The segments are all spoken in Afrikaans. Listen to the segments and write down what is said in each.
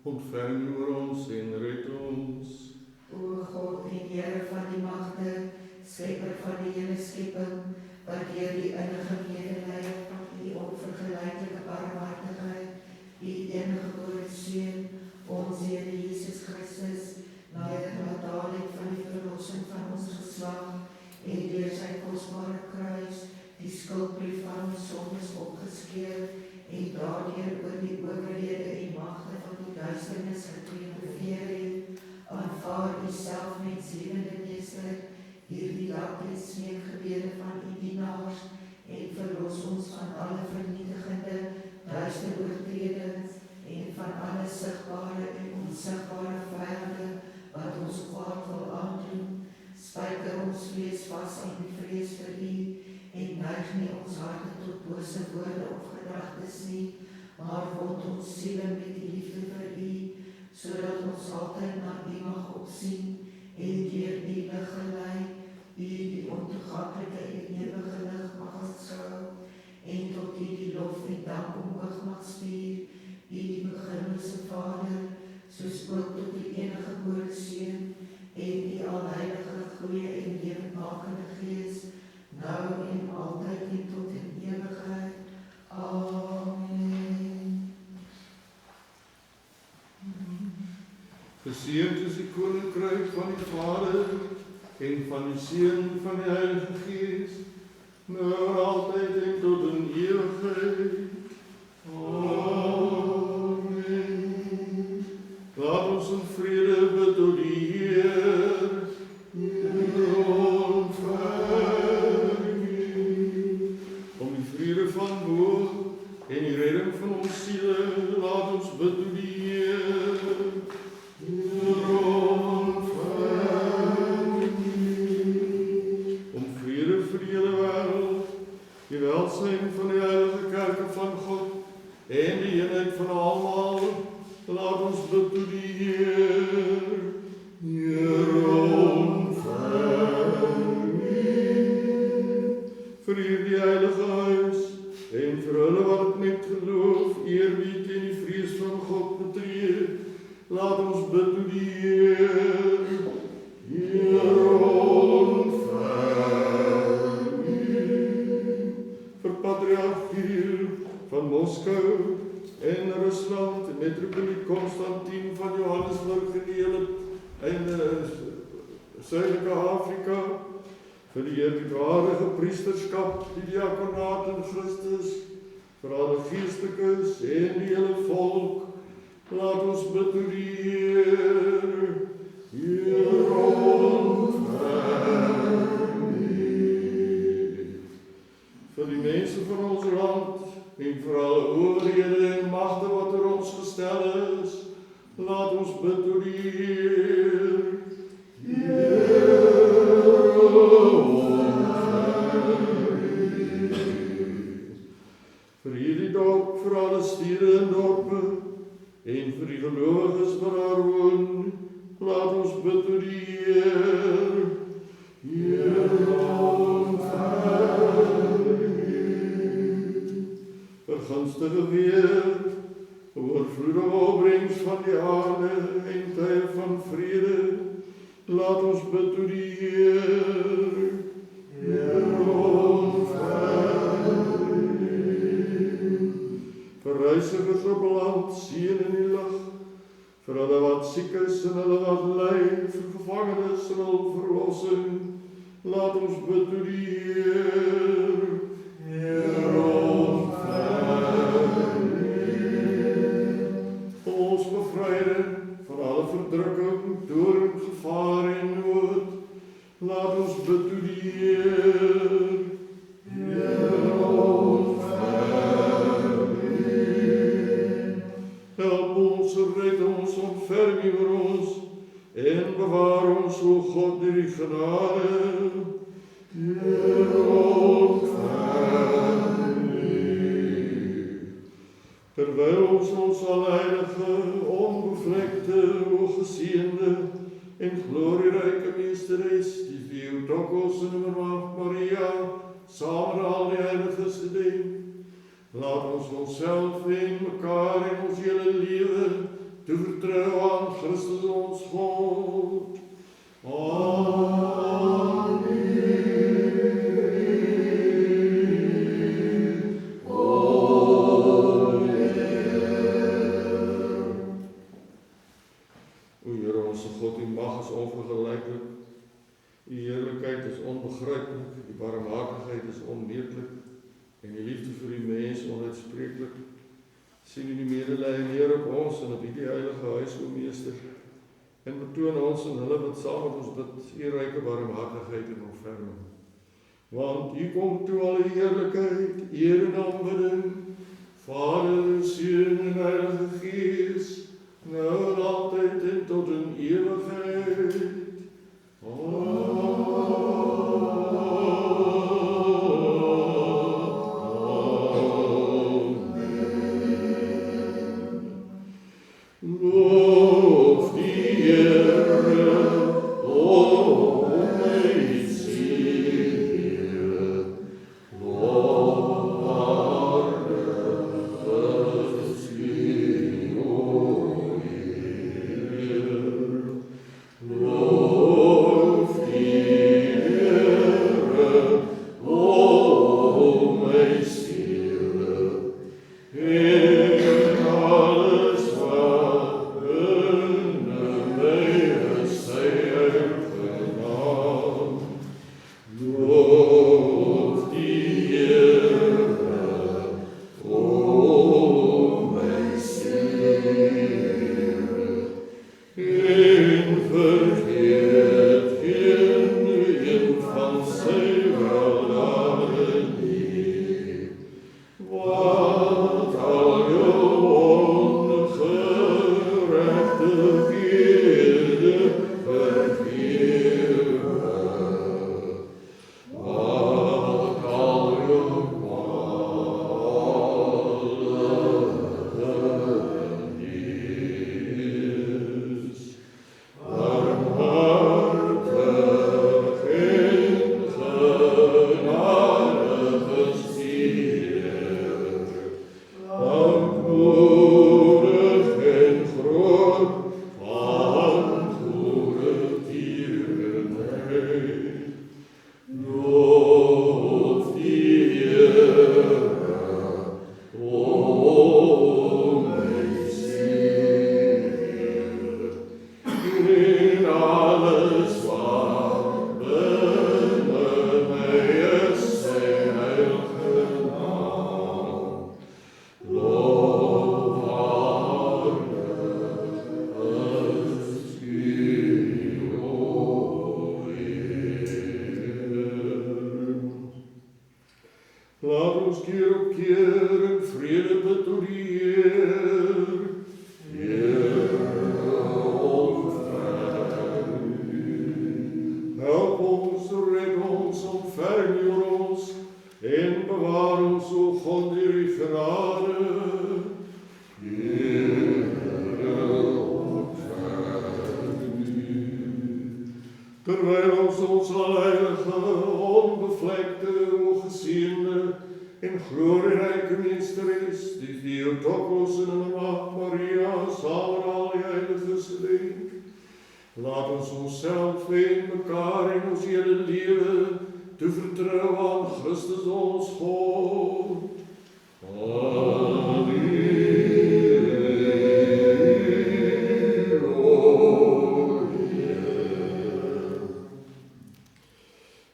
Ontferm U oor ons en red ons. O God en Here van die magte, skepper van die hele skepping, wat deur die innige medelee van U onvergelyklike barmhartigheid, U eniggebore Seun, ons Here Jesus Christus, nadat van die verlossing van ons geslag en deur sy kosbare kruis die skuldbrief van ons sondes opgeskeur en daardeur oor die owerhede en magte van die duisternis getriomfeer het, aanvaar U self menslievende Meester hierdie dag en smeekgebede van U dienaars en verlos ons van alle vernietigende duister oortredings en van alle sigbare en onsigbare vyande wat ons kwaad wil aandoen. Spyker ons vlees vas in die vrees vir U en neig nie ons harte tot bose woorde of gedagtes nie, maar wond ons siele met die liefde vir U, sodat ons altyd na U mag opsien en deur U lig gelei, U die ontoeganklike en ewige lig mag aanskou en tot U die lof en dank omhoog mag stuur, U die beginlose Vader, soos ook tot die eniggebore Seun en die alheilige, goeie en lewendmakende Gees, nou en altyd en tot in ewigheid. Amen. Geseënd is die koninkryk van die Vader en van die Seun en van die Heilige Gees, nou altyd en tot in ewigheid. Amen. Laat ons in vrede bid tot die Heer. Om die vrede van bo en die redding van ons siele, laat ons bid tot die Heer. Om vrede vir die hele wêreld, die welsyn van die heilige kerke van God en die eenheid van almal, laat ons bid tot die Heer. Vir hierdie heilige huis en vir hulle wat met geloof, eerbied en die vrees van God betree, laat ons bid tot die Heer. Vir Patriarch Kirill van Moskou en Rusland, metropoliet Konstantin van Johannesburg en Suidelike Afrika, vir die eerbiedwaardige priesterskap, die diakonaat in Christus, vir alle geestelikes en die hele volk, laat ons bid tot die Heer. Vir die mense van ons land en vir alle oorhede en magte wat oor ons gestel is, laat ons bid tot die Heer. Vir hierdie dorp, vir alle stede en dorpe en vir die gelowiges wat daar woon, laat ons bid tot die Heer. Vir gunstige weer, oorvloedige opbrengs van die aarde en tye van vrede, laat ons bid tot die Heer. Vir reisigers op land, seën in die lug, vir hulle wat siek is en hulle wat ly, vir gevangenes en hul verlossing, laat ons bid tot die Heer. Ons bevryder van alle verdrukking, dood, gevaar en nood, laat ons bid tot die Heer. Help ons, red ons, ontferm U oor ons en bewaar ons, o God, deur die genade. Terwyl ons alheilige, onbevlekte, o geseënde en glorieryke Meesteres, die Theotokos en Maria, saam met al die heiliges gedenk, laat ons onsself en mekaar en ons hele lewe te vertrouwen aan Christus ons God. Amen. O Here, onze God, uw mag is onvergelijkelijk. Uw heerlijkheid is onbegrijpelijk. Uw barmhartigheid is onmeetlijk. En uw liefde voor uw mens onuitsprekelijk. Sien u die medelijden neer op ons en op die heilige huis, o Meester. En betoon ons en hulle wat saam met ons bid, u ryke barmhartigheid en ontferming. Want u komt toe alle heerlijkheid, eer en aanbidding, Vader, Seun en Heilige Gees, nou en altyd en tot in ewigheid. Loof die Here, o my ziel, lofwaardig is U, o Heer. Loof die Here, o my ziel, in alles wat binne my is, sy heilige naam. Loof die Here, o my ziel, en vergeet geen een van sy weldaden nie. Wat al jou ongerechtighede vergewe, wat al jou kwalen is. Barmhartig en genadig is die Heer, lankmoedig en groot van goede tierenheid. Loof die Heere, o my ziel, in alles wat binne my is, sy heilige naam. Lofwaardig is U, o Heer. Laat ons keer op keer in vrede bid tot die Heer. Heere, ontferm U. Help ons, red ons, ontferm U ons, en bewaar ons, o God, deur U genade. Heere, ontferm U. Terwyl ons alheilige, onbevlekte, ongeseende en glorieryke meesteres, die Theotokos en hulle maagd Maria, saam met al die heiliges gedenk, laat ons onsself en mekaar en ons hele lewe toe vertrou aan Christus ons God.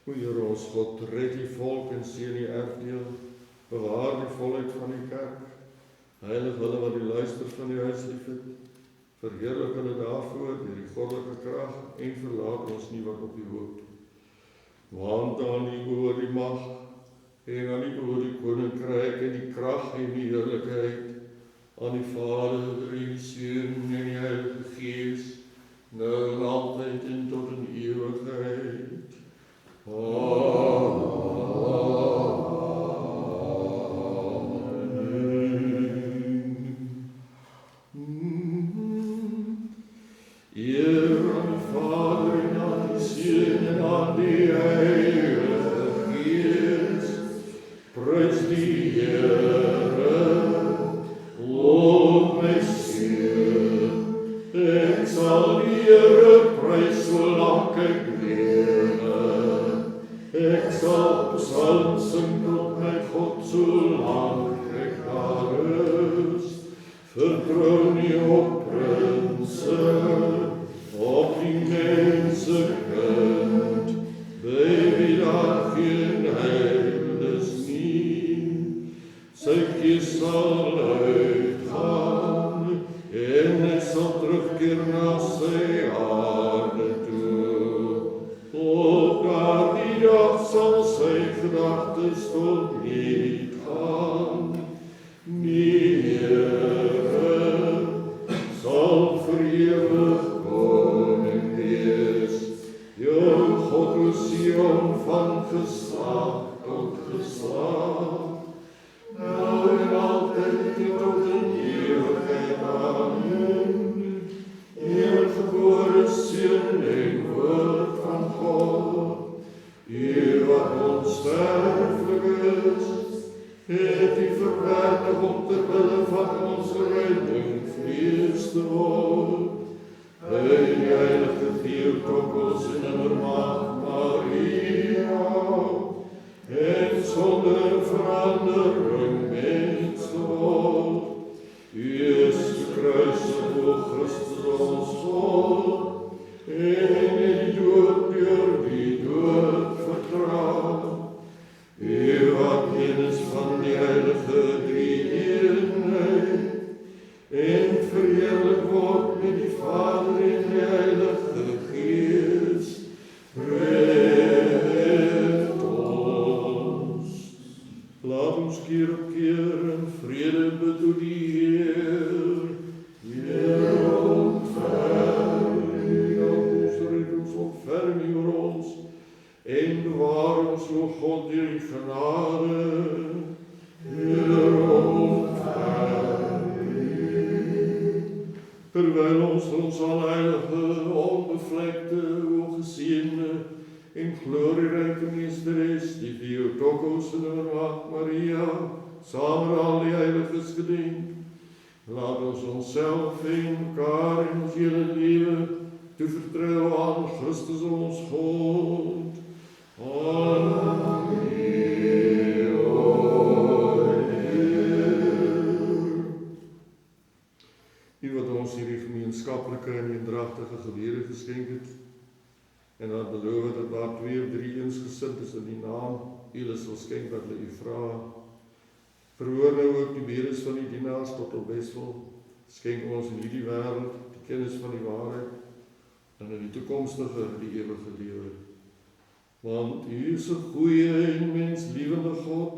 O Here ons God, red die volk en seën die erfdeel, bewaar die volheid van die kerk, heilig hulle wat die luister van die huis liefhet, verheerlik hulle daarvoor deur die goddelike krag en verlaat ons nie wat op die hoop. Want aan U behoort die mag, en aan U behoort die koninkryk en die krag en die heerlikheid, aan die Vader en die Seun en die Heilige Gees, nou en altyd en tot in ewigheid. Eer aan die Vader en aan die Seun en aan die Heilige Gees, prys die Here, o my siel, sal die Here prys solang ek lewe. Ek sal psalms sing tot my God solang ek daar is. Vertrou nie op prinse, op die mense kind, by wie daar geen heil is nie. Sy kies sal uitgaan, en hy sal terugkeer na sy aarde toe. Op daardie dag sal sy gedagtes tot niet gaan. Die Here sal vir ewig koning wees, jou God o Sion van geslaag tot geslaag. Nou en altyd tot in ewigheid, amen. Eergebore Seun en Woord van God, U wat onsterflik is, het U verwerdig om ter wille van ons redding vlees te word. Hy die heilige Theotokos en Innermaagd Maria, en sonder verandering mens geword. U is gekruisig, o Christus ons God, en in die dood deur die dood vertraag. U wat een is van die heilige drie-eenheid, en verheerlik word met die Vader en die Heilige Gees, red ons. Laat ons keer op keer in vrede bid tot die Heer. Heer, ontferm ons, red ons, ontferm oor ons, en bewaar ons, o God, deur die genade. Heer, ontferm. Terwyl ons alheilige, onbevlekte, o geseënde en glorieryke meesteres, die Theotokos en Innermaagd Maria, saam met al die heiliges gedenk, laat ons onsself en mekaar en ons hele lewe toevertrou aan Christus ons God. Amen. U wat ons hierdie gemeenskaplike en eendragtige gebede geskenk het, en dat beloof dat daar 2 of 3 eensgesind is in die naam, U sal skenk wat hulle U vra. Verhoor nou ook die bedes van die dienaars tot op Wesel. Skenk ons in hierdie wêreld die kennis van die waarheid, en in die toekomstige die ewige lewe. Want U is 'n goeie en menslievende God,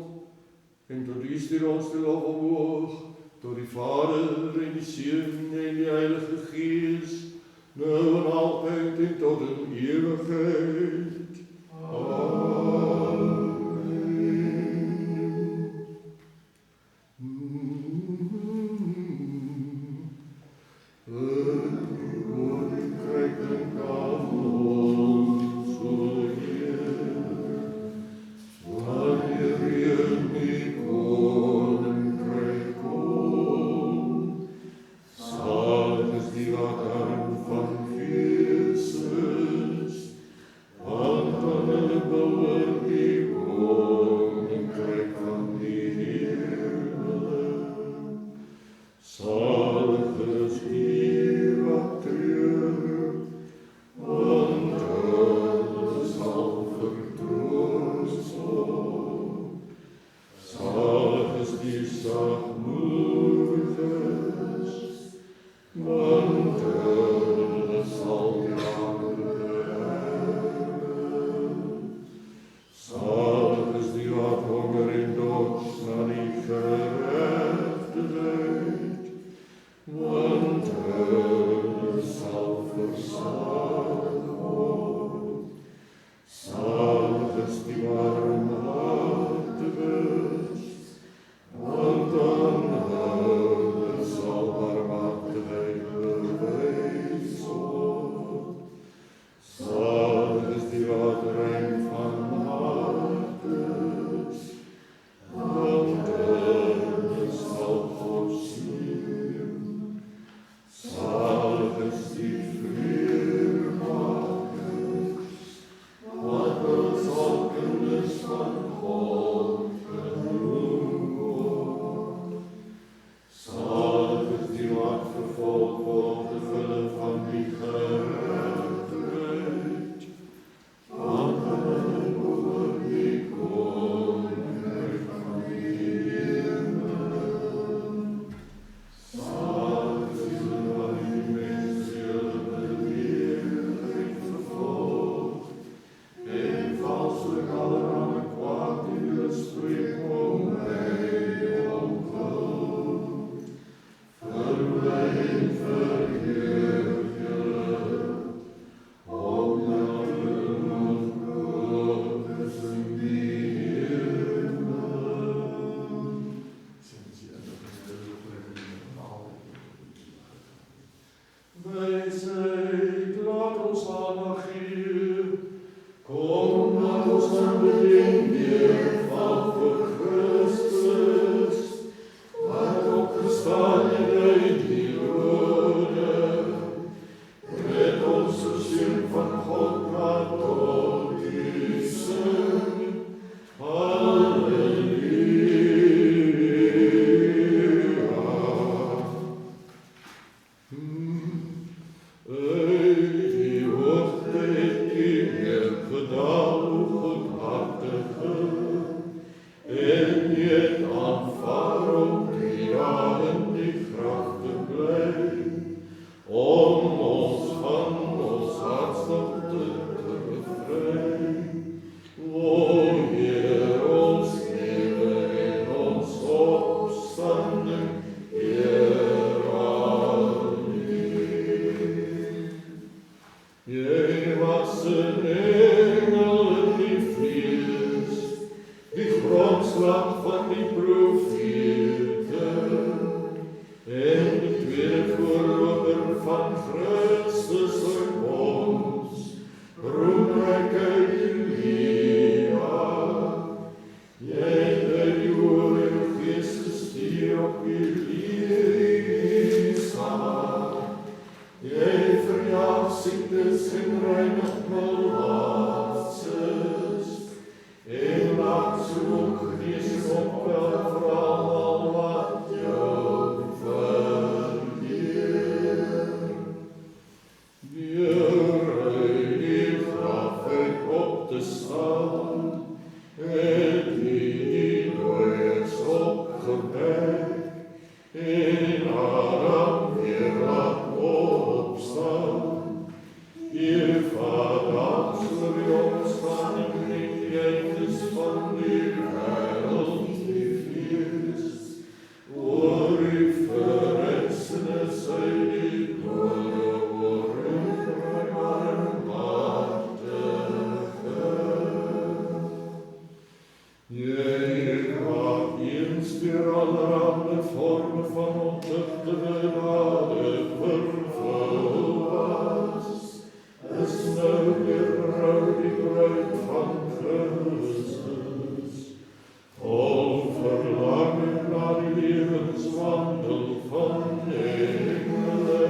en tot U stuur ons die lof omhoog, tot die Vader en die Seun en die Heilige Gees, nou en altyd en tot in ewigheid. Amen. Salig is die was een engel in die vlees, die grondslag van die profete, en die tweede voorloper van Christus in ons, roemryke Elia. Jy het die Heilige Gees gestuur op Elisa. Jy verjaag siektes en reinig malaatsers, en laat so ook genees optel vir almal wat jou verleer. Deur uit die graf uit op te staan, het die dooies opgewek, en Adam weer laat opstaan. Hier Vader, so wie ons van die gees van die wêreld die fees, oor die verressenis uit die dode oren barmhartige. Jy maak eens deur allerhande vorme van ontuchtige dade vervul was, is nou weer rou die bruid van Christus. Al verlangen na die lewenswandel van engele,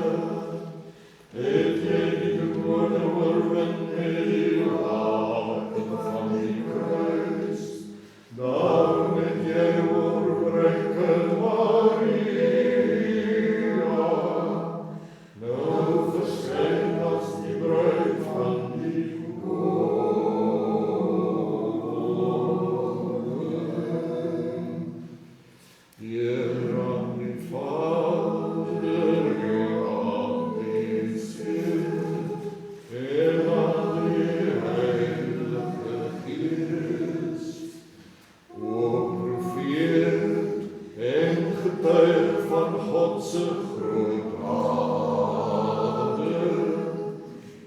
het jy die gewone oorwin met die wapen van die kruis. Daarom het jy oorbrekke Maria, nou verskyn as die bruid van die koning. Hier aan die Vader, hier aan die Seun, en aan die Heilige Gees, o profeet en getuig van God se groot dade,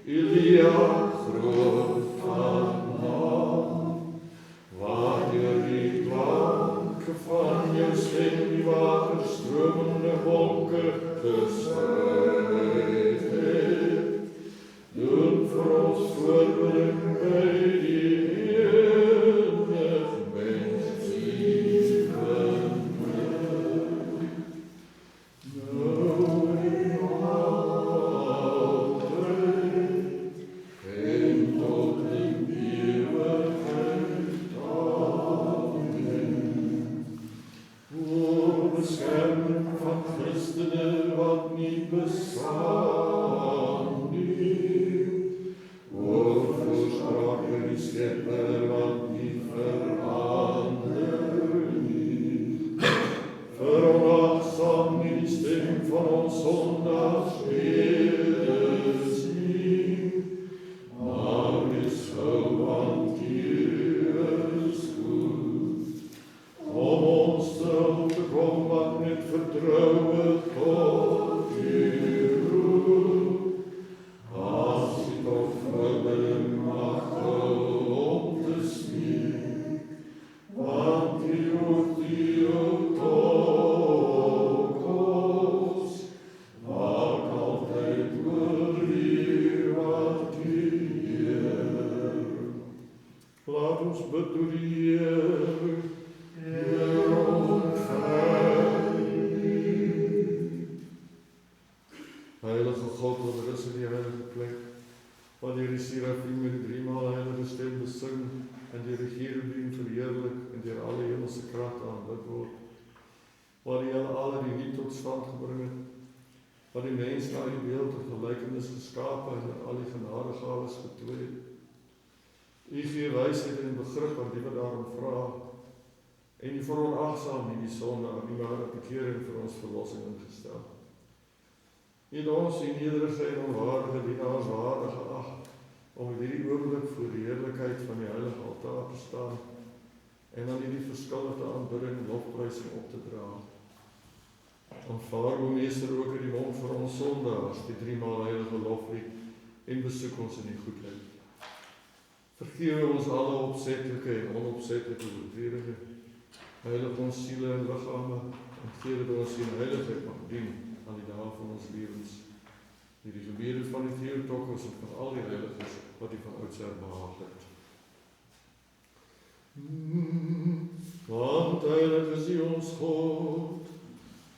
Elia groot van naam, waardeur die klanke van jou stem die waterstromende wolke gesluit het, doen vir ons voorbereiding by die enige mens lewende. Nou en altyd, en tot in ewigheid. Amen. O beskerming van Christene wat nie bestaan nie, o voorsprake die Skepper wat nie verander nie, veronachtsaam nie die stem van ons sondagsbedes nie, maar wees gou want U is goed, om ons terug te kom wat met vertroue tot U roep. As U tot voorbereiding mag hou om te smeek, want U hoort U toekoms, waak altyd oor die wat U Heer. Laat ons bid door die Heer, Heer ontvang U. Heilige God, wat rus in die heilige plek, wat deur die serafiem met die driemaal heilige stem besing, en deur die cherubim verheerlik, en deur alle hemelse kragte aanbid word, wat die alle die lied tot stand gebring het, wat die mens na die beeld en gelykenis geskape en al die genadegawes getooi het. U gee wysheid en begrip aan die wat daarom vra, en U veronachtsaam nie die sonde aan die maar bekering vir ons verlossing ingestel. U het ons die nederige en onwaardige dienaars waardig geag, om in hierdie oomblik voor die heerlikheid van die heilige altaar te staan, en aan hierdie verskillende aanbidding en lofprysing op te dra. Aanvaar o Meester ook in die mond vir ons sondaars, die driemaal heilige loflied, en besoek ons in die goedheid. Vergewe ons alle opsetlike en onopsetlike oortredinge. Heilig ons siele en liggame en gee dat ons in heiligheid mag dien aan die dae van ons lewens. Deur die gebede van die Theotokos en van al die heiliges wat U van oudsher behaag het. Want heilig is U ons God,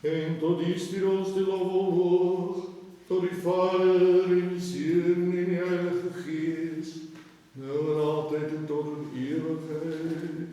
en tot U stuur ons die lof omhoog, tot die Vader en die Seun en die Heilige Gees, nou en altyd en tot in ewigheid.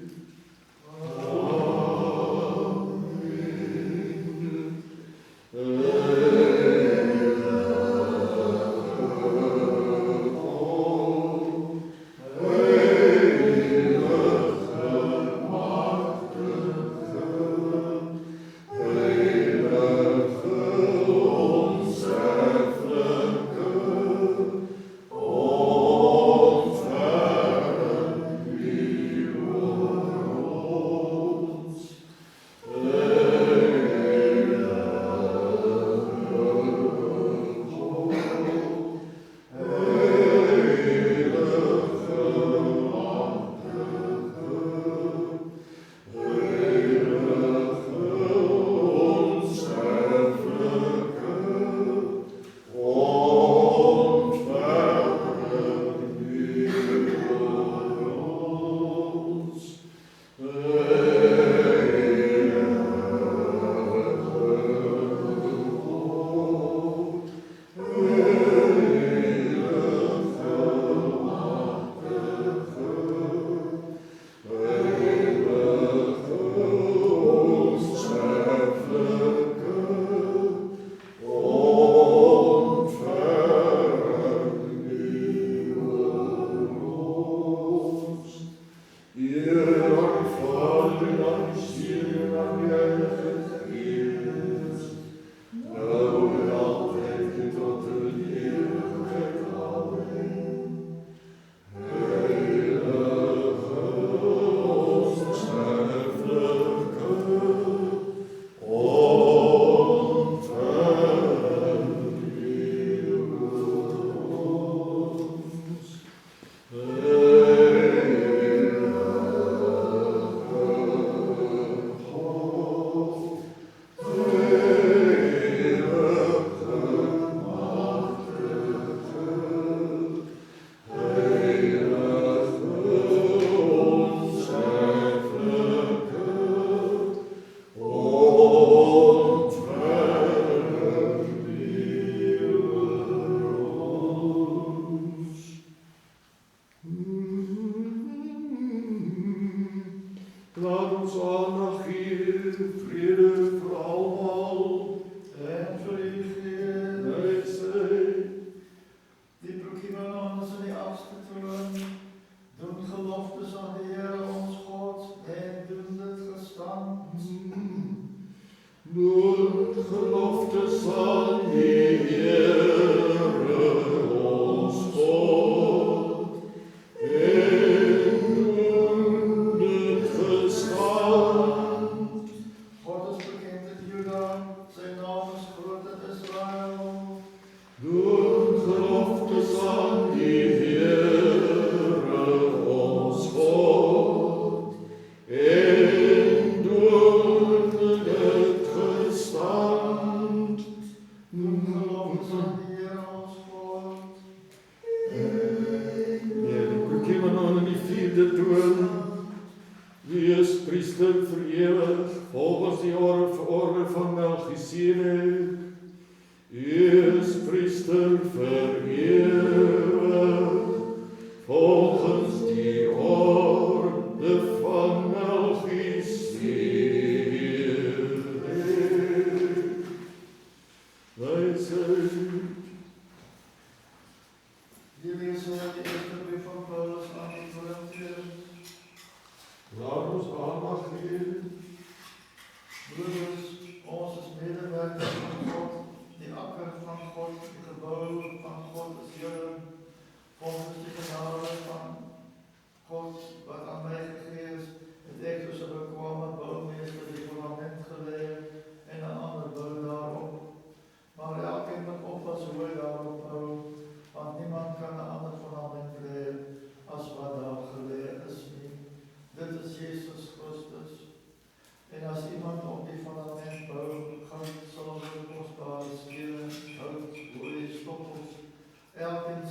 Maar elkeen moet oppassen hoe hij daarop houdt, want niemand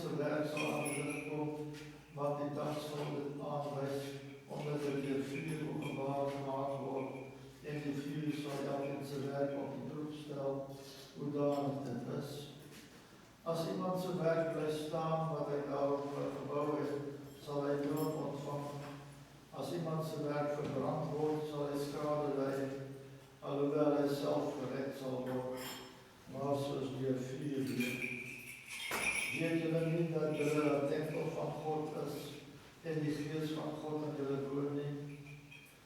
se werk sal aan die lig kom, wat die dag sal dit aanwys, omdat dit deur vuur openbaar gemaak word, en die vuur sal elkeen se werk op die proef stel, hoedanig dit is. As iemand se werk bly staan wat hy daarop gebou het, sal hy loon ontvang. As iemand se werk verbrand word, sal hy skade ly, alhoewel hy self gered sal word, maar soos deur vuur weer. Weet julle nie dat julle 'n tempel van God is, en die Gees van God in julle woon nie?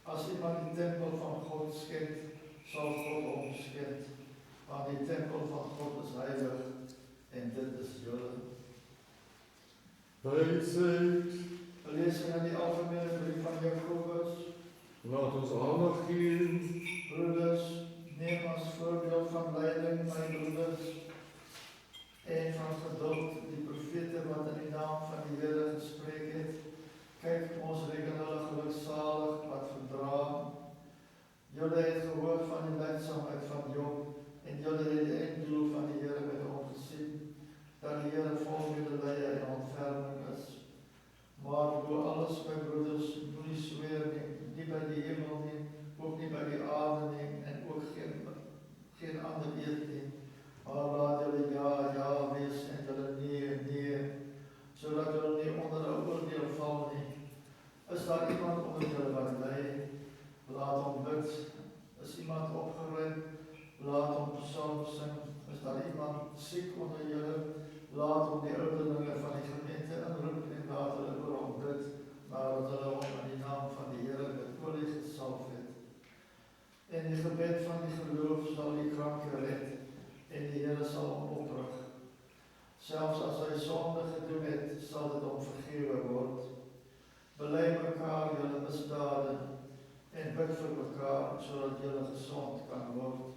As iemand die tempel van God skend, sal God hom skend, want die tempel van God is heilig, en dit is julle. Wysheid. Lesing in die algemene brief van Jakobus. Laat ons aandag gee. Broeders, neem as voorbeeld van lyding, my broeders, en van geduld die profete wat in die naam van die Here gespreek het. Kyk, ons reken hulle geluksalig wat verdra. Julle het gehoor van die lydsaamheid van Job, en julle het die einddoel van die Here met hom gesien, dat die Here vol medelee en ontferming is. Maar bo alles, my broeders, moenie sweer nie by die hemel nie, ook nie by die aarde nie, en ook geen ander eed nie. Maar laat julle ja, ja wees, en julle nee, nee, sodat julle nie onder 'n oordeel val nie. Is daar iemand onder julle wat ly? Laat hom bid. Is iemand opgeruim? Laat hom psalm sing. Is daar iemand siek onder julle? Laat hom die ouderlinge van die gemeente inroep en laat hulle oor hom bid, nadat hulle hom in die naam van die Here met olie gesalf het. En die gebed van die geloof sal die kranke red, en die Here sal hom oprig. Selfs as hy sonde gedoen het, sal dit hom vergewe word. Bely mekaar julle misdade, en bid vir mekaar, sodat julle gesond kan word.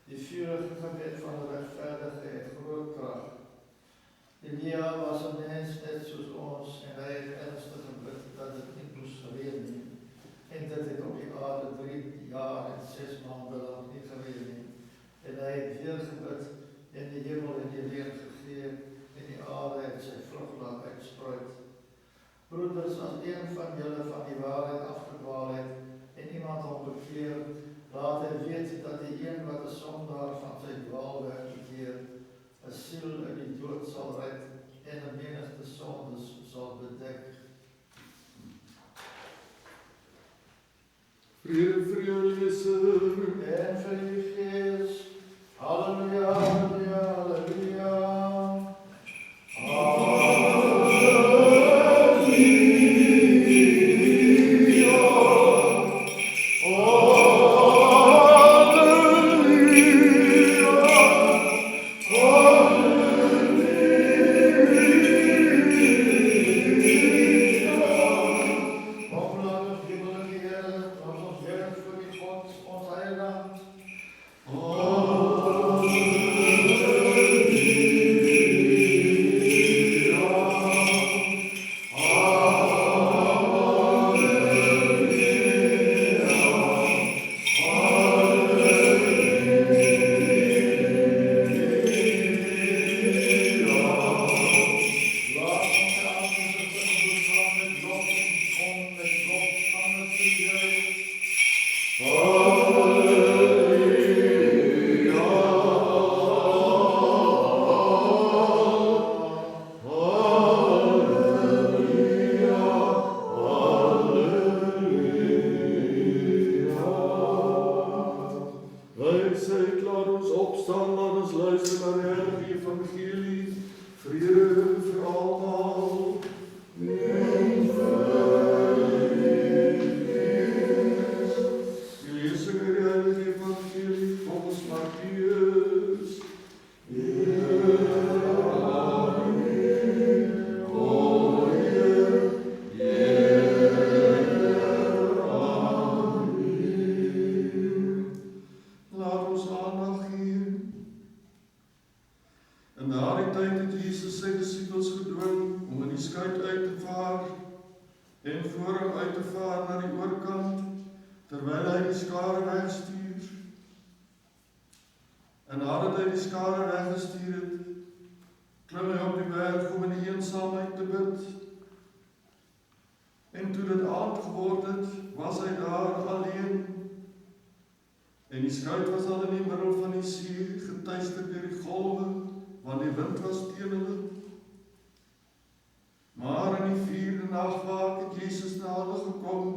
Die vurige gebed van die regverdige het groot krag. Elia was 'n mens net soos ons, en hy het ernstig gebid dat dit nie moes gereën nie. En dit het op die aarde 3 jaar en 6 maande lang nie gereën nie. En hy het weer gebid, en die hemel het die reën gegee, en die aarde het sy vrug laat uitspruit. Broeders, as een van julle van die waarheid afgedwaal het, en iemand hom bekeer, laat hy weet dat die een wat 'n sondaar van sy dwaalweg bekeer, 'n siel uit die dood sal red, en 'n menigte sondes sal bedek. Vrede vir jou leser. En vir die Gees. Halleluja, halleluja, halleluja. klim hy op die berg om in die eensaamheid te bid. En toe dit aand geword het, was hy daar alleen. En die skuit was al in die middel van die see, getuister deur die golwe, want die wind was teen hulle. Maar in die 4de nagwaak het Jesus na hulle gekom,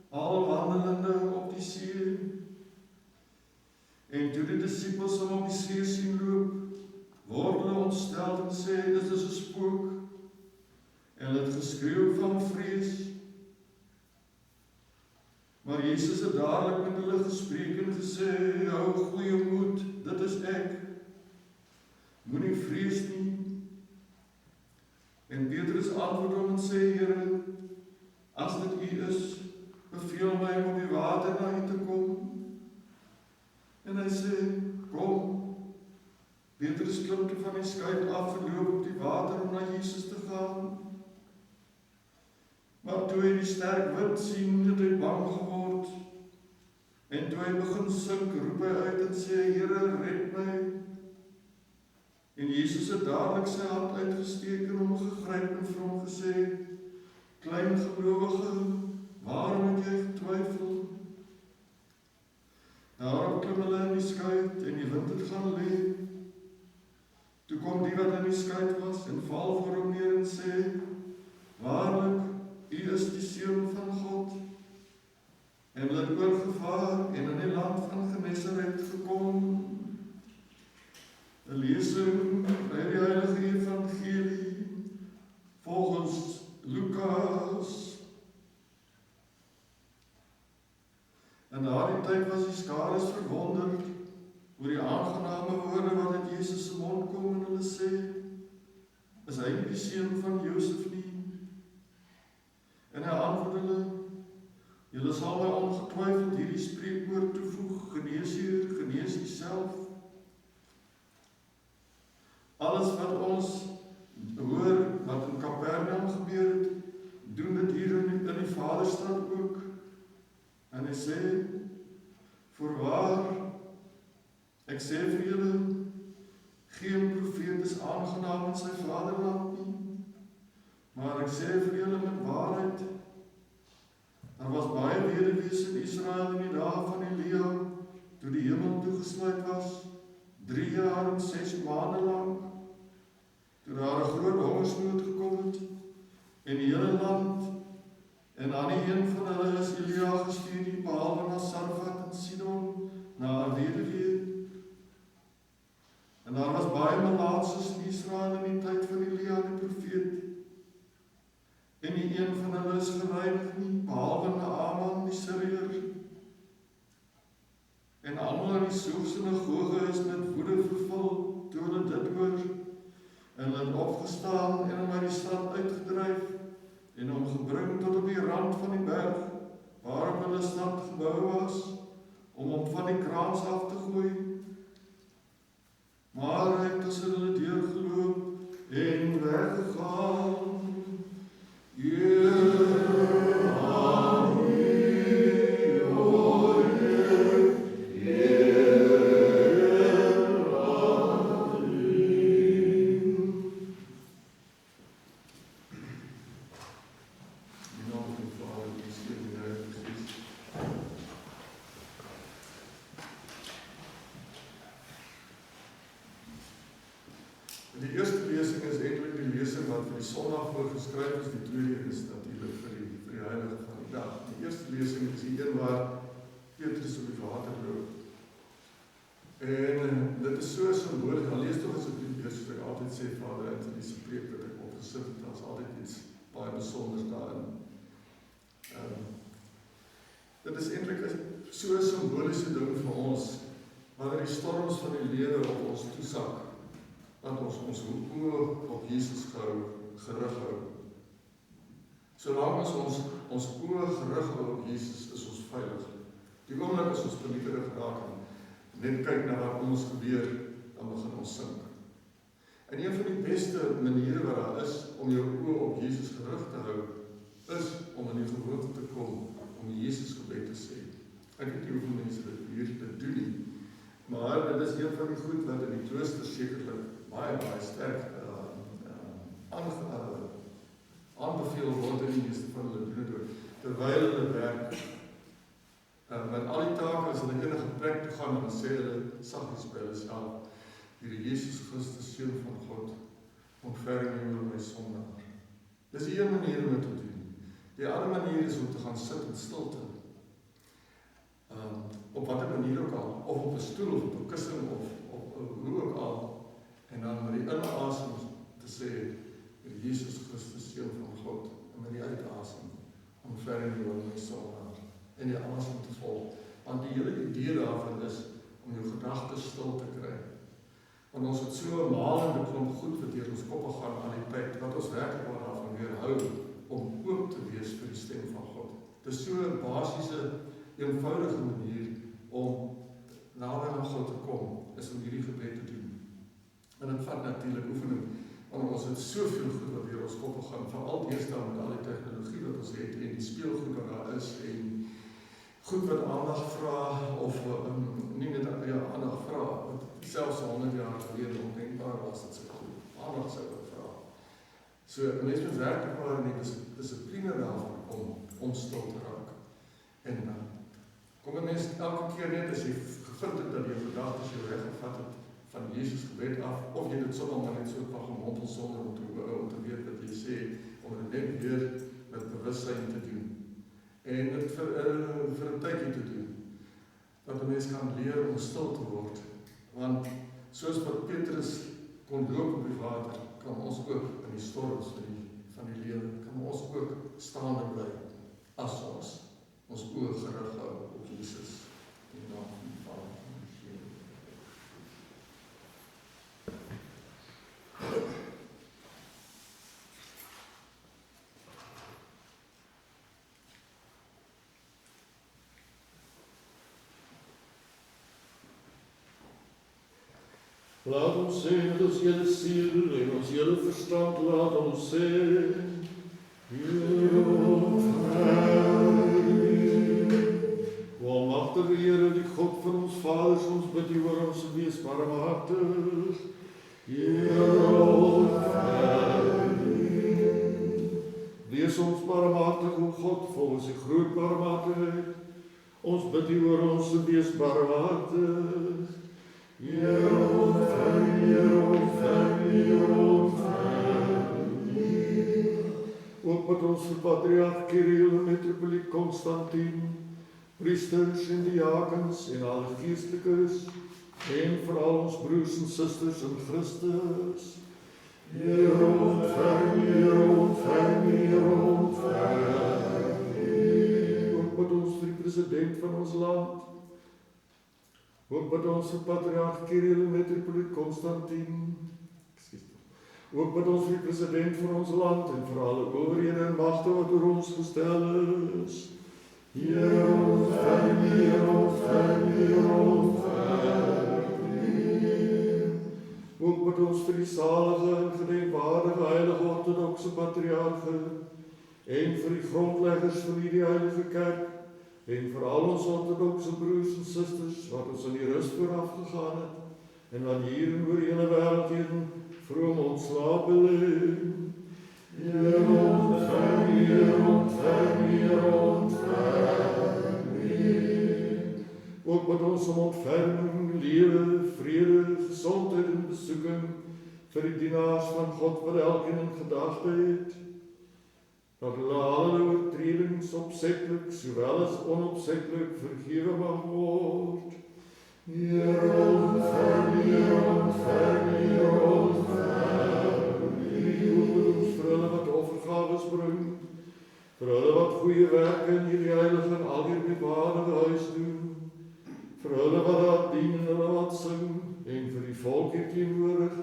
al wandelende op die see. En toe die disippels hom op die see sien loop, word hulle ontsteld en sê, dit is 'n spook. En hulle het geskreeu van vrees. Maar Jesus het dadelik met hulle gespreek en gesê, hou goeie moed, dit is ek. Moenie vrees nie. En Petrus antwoord hom en sê, Here, as dit U is, beveel my om op die water na U te kom. En hy sê, kom. Petrus klim toe van die skuit af en loop op die water om na Jesus te gaan. Maar toe hy die sterk wind sien, het hy bang geword. En toe hy begin sink, roep hy uit en sê, Here, red my. En Jesus het dadelik sy hand uitgesteek en hom gegryp en vir hom gesê, klein gelowige, waarom het jy getwyfel? Daarop klim hulle in die skuit en die wind het gaan lê. Toe kom die wat in die skuit was en val voor hom neer en sê, waarlik, U is die Seun van God. En hulle het oorgevaar en in die land van Genesaret gekom. 'n lesing uit die Heilige Evangelie volgens Lukas. En na die tyd was die skares verwonderd oor die aangename woorde wat uit Jesus se mond kom en hulle sê, is hy nie die seun van Josef nie? En hy antwoord hulle, julle sal my ongetwyfeld hierdie spreekwoord toevoeg, genees U self. Alles wat ons hoor, wat in Kapernaum gebeur het, doen dit hier in die Vaderstad ook. En hy sê, voorwaar, ek sê vir julle, geen profeet is aangenaam in sy vaderland nie, maar ek sê vir julle met waarheid, daar was baie weduwees in Israel in die dae van Elia, toe die hemel toegesluit was, 3 jaar en 6 maande lang, toe daar 'n groot hongersnood gekom het in die hele land, en aan die een van hulle is Elia gestuur die behalwe na Sarfat en Sidon, na 'n weduwee. En daar was baie melaatses in Israel in die tyd van Elia die profeet. En nie een van hulle is gereinig nie, behalwe Naaman die Syriër. En almal in die sinagoge is met woede vervul toe hulle dit hoor. En hulle het opgestaan en hom uit die stad uitgedryf en hom gebring tot op die rand van die berg, waarop hulle stad gebou was, om hom van die kraans af te gooi. Maar hy het tussen hulle deurgeloop en weggegaan. Die eerste lesing is eintlik die lesing wat vir die Sondag voorgeskryf is, die tweede is natuurlik vir die heilige van die dag. Die eerste lesing is die een waar Petrus op die water loop. En dit is so simbolies, al lees tog as ek die eerste wat ek altyd sê, Vader, uit die preek wat ek opgesit het, daar is altyd iets baie besonders daarin. Dit is eintlik so 'n simboliese ding vir ons, wanneer die storms van die lewe op ons toesak, dat ons oë op Jesus gerig hou. Solank as ons oë gerig hou op Jesus, is ons veilig. Die oomblik as ons paniekerig raak en net kyk na wat ons gebeur, dan begin ons sink. En een van die beste maniere wat daar is om jou oë op Jesus gerig te hou, is om in die gewoonte te kom om die Jesus gebed te sê. Ek weet nie hoeveel mense dit doen nie, maar dit is een van die goed wat in die klooster sekerlik baie sterk aanbeveel word en die meeste van hulle doen dit terwyl hulle werk. Want al die take as hulle enige plek toe gaan, dan sê hulle saggies by hulle self, Here Jesus Christus, Seun van God, ontferm U oor my sondaar. Dis die een manier om dit te doen. Die ander manier is om te gaan sit in stilte. Op watter manier ook al, of op 'n stoel, of op 'n kussing, of hoe ook al, en dan met die inasem te sê, Here Jesus Christus, Seun van God, en met die uitasem, ontferm U oor my sondaar. En die asem te volg. Want die hele idee daarvan is om jou gedagtes stil te kry. Want ons het so 'n malende klomp goed wat deur ons koppe gaan aan die tyd, wat ons werklik daarvan weerhou om oop te wees vir die stem van God. Dit is so 'n basiese, eenvoudige manier om nader aan God te kom, is om hierdie gebed te doen. En dit vat natuurlik oefening, want ons het soveel goed wat deur ons koppe gaan, veral deesdae met al die tegnologie wat ons het, en die speelgoed wat daar is, en goed wat aandag vra, of nie net aandag vra, selfs 100 jaar gelede ondenkbaar was dit so goed, aandag sou wat vra. So, 'n mens moet werklik maar in die dissipline daarvan om stil te raak. En kom 'n mens elke keer net as jy gevind het dat jy gedagtes jou weggevat het van Jesus gebed af, of jy dit sommer maar net so van gemompel sonder om te weet wat jy sê, om dit net weer met bewussyn te doen. En dit vir 'n tydjie te doen, dat 'n mens kan leer om stil te word. Want soos wat Petrus kon loop op die water, kan ons ook in die storms van die lewe, kan ons ook staande bly, as ons oë gerig hou op Jesus, in die naam van die Vader en die Seun. Laat ons sê met ons hele siel en ons hele verstand, laat ons sê, O almagtige Here, die God van ons vaders, ons bid U oor ons wees barmhartig. Wees ons barmhartig, O God, volgens U groot barmhartigheid. Ons bid U oor ons wees barmhartig. Ook met ons vir patriarch Kirill en metropoliet Konstantin, priesters en diakens en alle geestelikes, en vir al ons broers en susters in Christus. Ook met ons vir die president van ons land, ook met ons vir patriarch Kirill en metropoliet Konstantin, ook met ons vir die president van ons land en vir alle owerhede en magte wat oor ons gestel is. Ook met ons vir die salige en gedenkwaardige heilige ortodokse patriarge en vir die grondleggers van die heilige kerk en vir al ons ortodokse broers en susters wat ons in die rus vooraf gegaan het en wat hier en oor die hele wêreld heen vroom ontslaap beleef. Ook met ons om ontferming, lewe, vrede, gesondheid en besoeking vir die dienaars van God wat elkeen in gedagte het, dat hulle alle oortredings opsetlik sowel as onopsetlik vergewe mag word. Vir hulle wat offergawes bring, vir hulle wat goeie werke in hierdie heilige en al hierdie bewaarde huis doen, vir hulle wat daar dien en hulle wat sing, en vir die volk hier teenwoordig,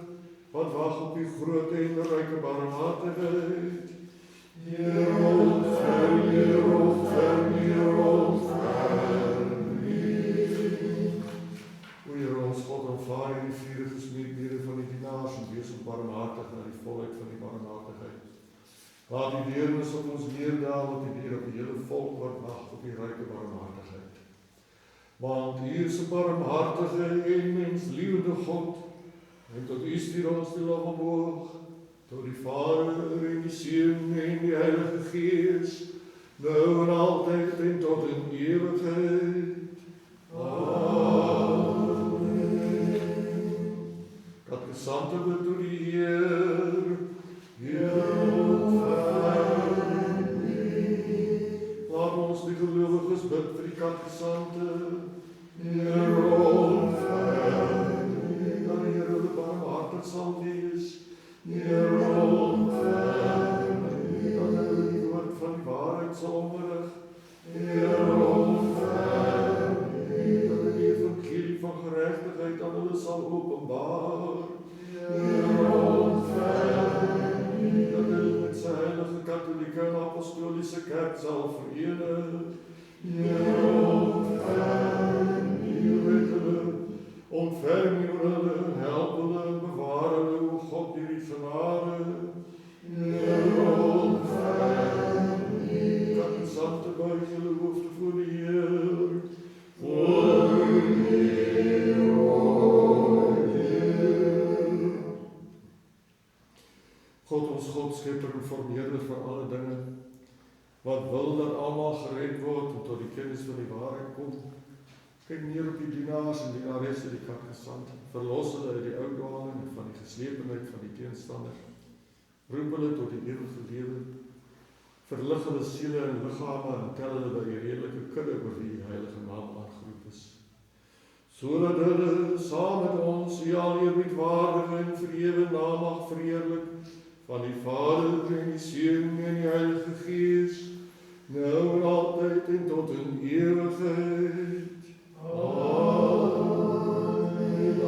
wat wag op die groot en ryke barmhartigheid. O Heer ons God, aanvaar hierdie vurige smeekbede van die dienaars en wees op barmhartig na die volheid van die barmhartigheid. Laat die deernis op ons neerdaal met die dier op die hele volk wat wag op die ryke barmhartigheid. Want U is 'n barmhartige en menslievende God, en tot U stuur ons die lof omhoog, Tot die Vader en die Seun en die Heilige Gees, nou en altyd en tot in ewigheid. Amen. Katkesante bid tot die Heer, laat ons die gelowiges bid vir die katkesante, Heer ontferm, dat die Heer hulle barmhartig sal wees, Heer ontferm, dat hulle die woord van die waarheid sal onderrig, Heer ontferm, dat hulle die evangelie van geregtigheid aan hulle sal openbaar, Heer ontferm, dat hulle met sy heilige katholieke en apostoliese kerk sal verenig, Heer ontferm, Heer weet hulle, ontferm hulle, help hulle, bewaar hulle, o God, deur die genade, Heer ontferm, katkesante buig julle hoofde voor die Heer, God ons God, skepper en vormeerder van alle dinge, wat wil dat almal gered word en tot die kennis van die waarheid kom. Kyk neer op die dienaars en dienares uit die katkesante, verlos hulle uit die oudwaling en van die geslepenheid van die teenstander, roep hulle tot die ewige lewe, verlig hulle siele en liggame en tel hulle by die redelike kudde oor wie die heilige naam aangeroep is, sodat hulle saam met ons die alleerbiedwaardige en verhewe naam mag verheerlik van die Vader en die Seun en die Heilige Gees, nou en altyd en tot in ewigheid. Amen.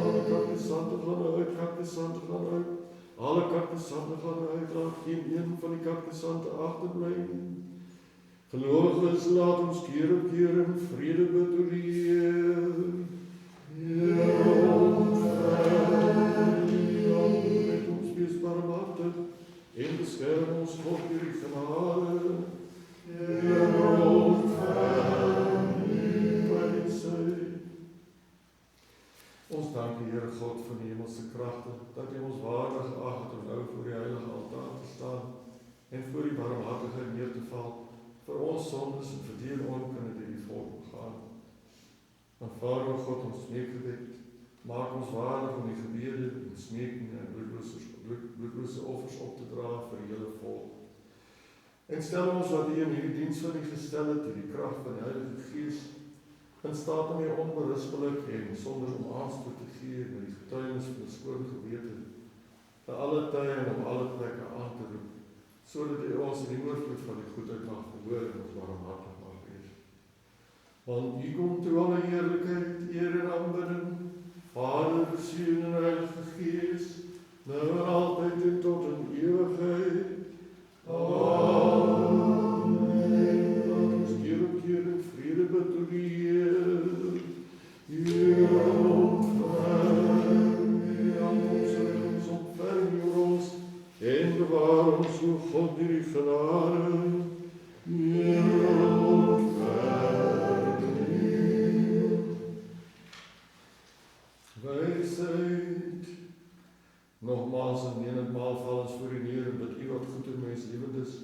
Alle katkesante gaan uit, katkesante gaan uit. Alle katkesante gaan uit, laat geen een van die katkesante agterbly nie. Gelowiges, laat ons keer op keer in vrede bid tot die Heer. Heer ontferm, met ons wees barmhartig en beskerm ons God deur die genade. Heer ontferm, prys hy. Ons dank die Here God van die hemelse kragte, dat hy ons waardig geag het om nou voor die heilige altaar te staan en voor die barmhartigheid neer te val vir ons sondes en vir die onkunde die volk begaan. Aanvaar o God ons smeekgebed, maak ons waardig om die gebede en smeekinge en bloedloose offers op te dra vir die hele volk. En stel ons wat U in hierdie diens van U gestel het, deur die krag van die Heilige Gees, in staat om U onberispelik en sonder om aanstoot te gee met die getuienis van 'n skoon gewete vir alle tye en op alle plekke aan te roep, sodat U ons in die oorvloed van die goedheid mag verhoor en ons barmhartig mag wees. Want U kom toe alle heerlikheid, eer en aanbidding, Vader, Seun en Heilige Gees, nou en altyd en tot in ewigheid. Amen. Laat ons keer op keer in vrede bid tot die Heer. Heer ontferm, ons ontferm oor ons en bewaar ons, o God, deur die genade. Heer ontferm. Wysheid. Nogmaals en menigmaal val ons voor U neer en bid U wat goed en menslievend is,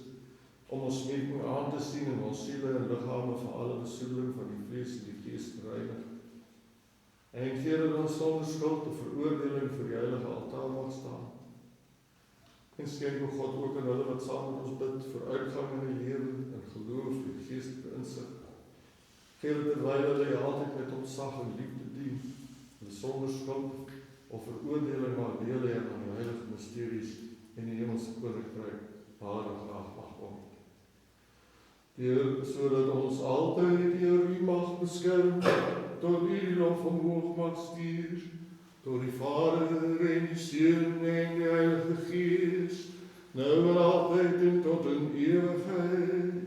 om ons smeeking aan te sien en ons siele en liggame van alle besoedeling van die vlees en die gees te reinig. En gee dat ons sonder skuld of veroordeling vir die heilige altaar mag staan. En skenk o God ook aan hulle wat saam met ons bid, vooruitgang in die lewe, in geloof en geestelike insig. Gee dat terwyl hulle altyd met ontzag en liefde dien, en sonder skuld of veroordeling maar deel hê aan die heilige mysteries en die hemelse koninkryk waar hulle graag mag kom. Sodat ons altyd deur U mag beskerm, tot U die lof omhoog mag stuur, tot die Vader en die Seun en die Heilige Gees, nou en altyd en tot in ewigheid.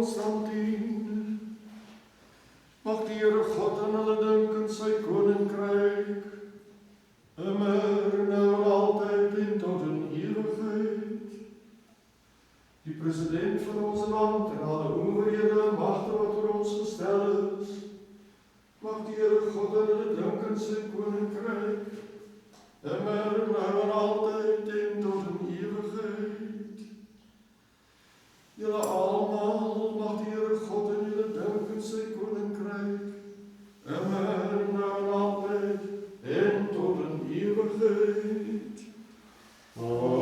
Konstantin. Mag die Here God aan hulle dink in sy koninkryk, immer nou en altyd en tot in ewigheid. Die president van ons land en alle owerhede en magte wat oor ons gestel is, mag die Here God aan hulle dink in sy koninkryk, immer nou en altyd en tot in ewigheid. Julle almal mag die Here God aan julle dink in sy koninkryk, immer nou en altyd en tot in ewigheid. Amen.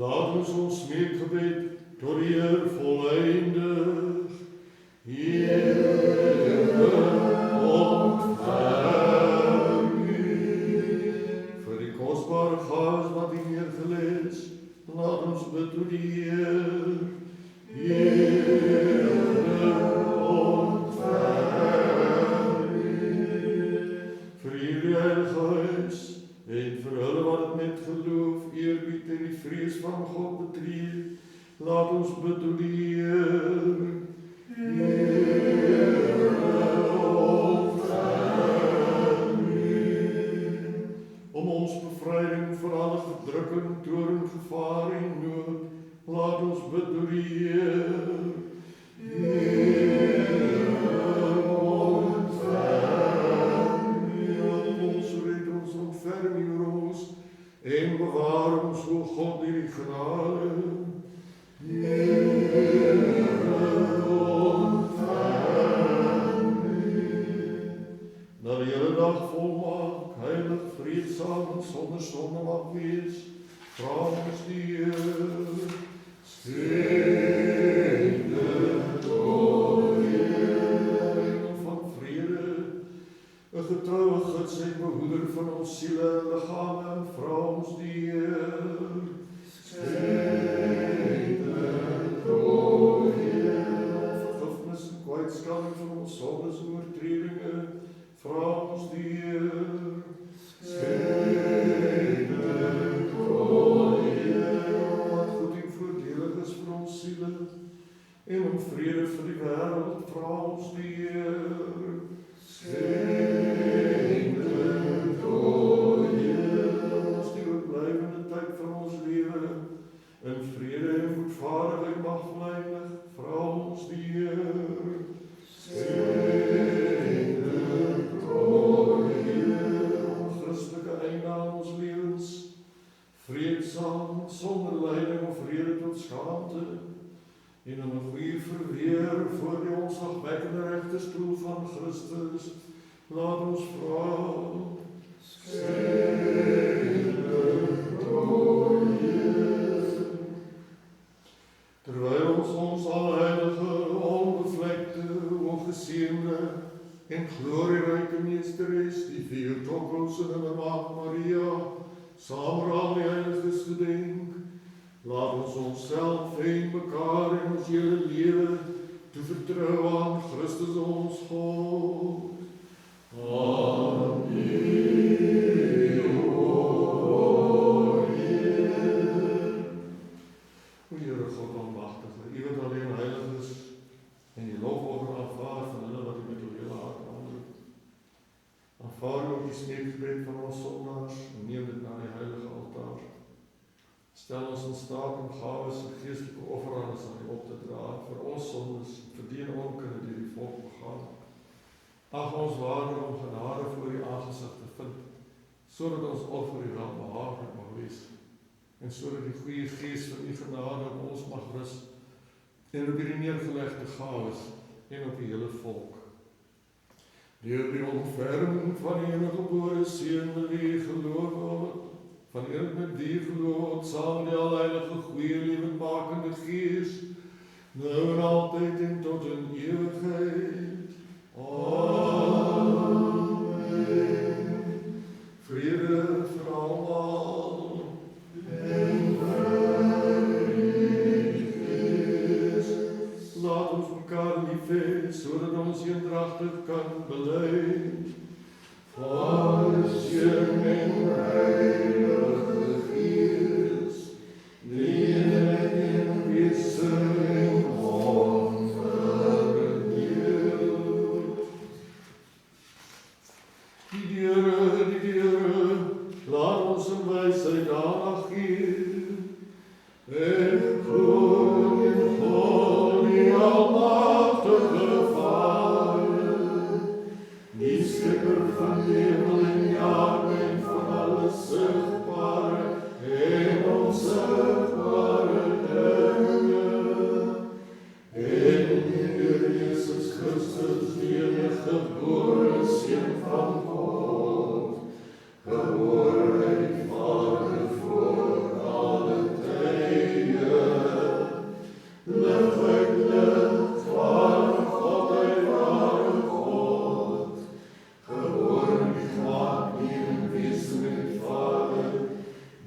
Laat ons smeekgebed tot die Heer voleindig. Here, ontvang U. Vir die kosbare gaves wat U neergelê is, laat ons bid tot die Heer. Here, ontvang U. Vir hierdie heilige huis en vir hulle wat het met geloof, eerbied en die vrees van God betree, laat ons bid tot die Heer. Here, ontvang U. Om ons bevryding van alle verdrukking, toorn, gevaar en nood, laat ons bid tot die Heer. Here, ontvang U. Ons red ons, ontferm U oor ons en bewaar ons, o God, deur die genade. Here, ontvang U. Dat die hele dag volmaak, heilig, vreedsaam en sonder sonde mag wees, vra ons die Heer. Skenk dit, o Heer, engel van vrede, 'n getroue gids en behoeder van ons siele en liggame, en vra ons die Heer. Skenk dit, o Heer, vergifnis en kwytskalding van ons sondes en oortredinge, vra ons die Heer. Skenk dit, o Heer, wat goed en voordelig is vir ons siele, en om vrede vir die wêreld, vra ons die Heer. Skenk dit, o Heer, ons die oorblywende tyd van ons lewe in vrede en goedvaardigheid mag voleindig, vra ons die Heer. Skenk dit, o Heer, om Christelike einde aan ons lewens, vreedsaam, sonder lyding of rede tot skaamte, en om 'n goeie verweer voor die ontzagwekkende regterstoel van Christus, laat ons vra. Skenk dit, o Heer. Terwyl ons alheilige, onbevlekte, ongeseënde en glorieryke Meesteres, die vier tokkels in hulle Maagd Maria, saam met al die heiliges gedenk, laat ons onsself en mekaar en ons hele lewe toevertrou aan Christus ons God. O Here God Almagtige, U wat alleen heilig is en die lofoffer aanvaar van hulle wat U met hul hele hart aanroep. Aanvaar ook die smeekgebed van ons sondaars en neem dit na die heilige altaar. Stel ons in staat om gawes en geestelike offerandes aan U op te dra vir ons sondes, vir die en onkunde deur die volk begaan. Ag ons waardig om genade voor U aangesig te vind, sodat ons offer U welbehaaglik mag wees, en sodat die goeie gees van U genade op ons mag rus, en op hierdie neergelegde gawes, en op die hele volk. Deur die ontferming van die eniggebore Seun wil U geloof word, van U met die geloof, saam die alheilige goeie lewendmakende Gees, nou en altyd en tot in ewigheid. Amen. Vrede vir almal. En vir die Gees. Laat ons mekaar lief hê, sodat ons eendragtig kan bely. Vader, Seun en Heilige Gees, die in een wese en onverdeeld. Die Here, laat ons in wysheid aandag gee, en glo in God, die Almagtige Vader, die Skepper van hemel en aarde en van alles sigbare en onsigbare dinge, en die Here Jesus Christus, die eniggebore Seun van God, gebore uit die Vader voor alle tye, lig uit lig, ware God uit ware God, geboren die gemaakt die in wezen met die Vader,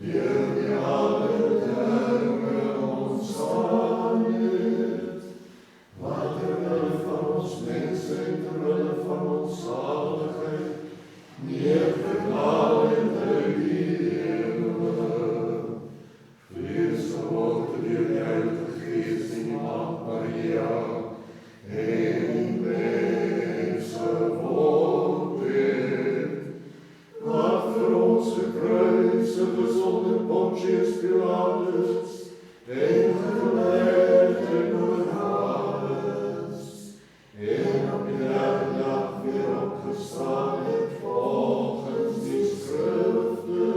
deur die alle dinge ontstaan het, wat terwille van ons mens en terwille van ons zaligheid, neergedaal het uit die hemel. Vlees geworden deur die Heilige Gees en die Maagd Maria, en mens geword het, wat vir ons gekruisig is onder Pontius Pilatus, en geleid en oorhaal is, en op die derde dag weer opgestaan het volgens die Skrifte,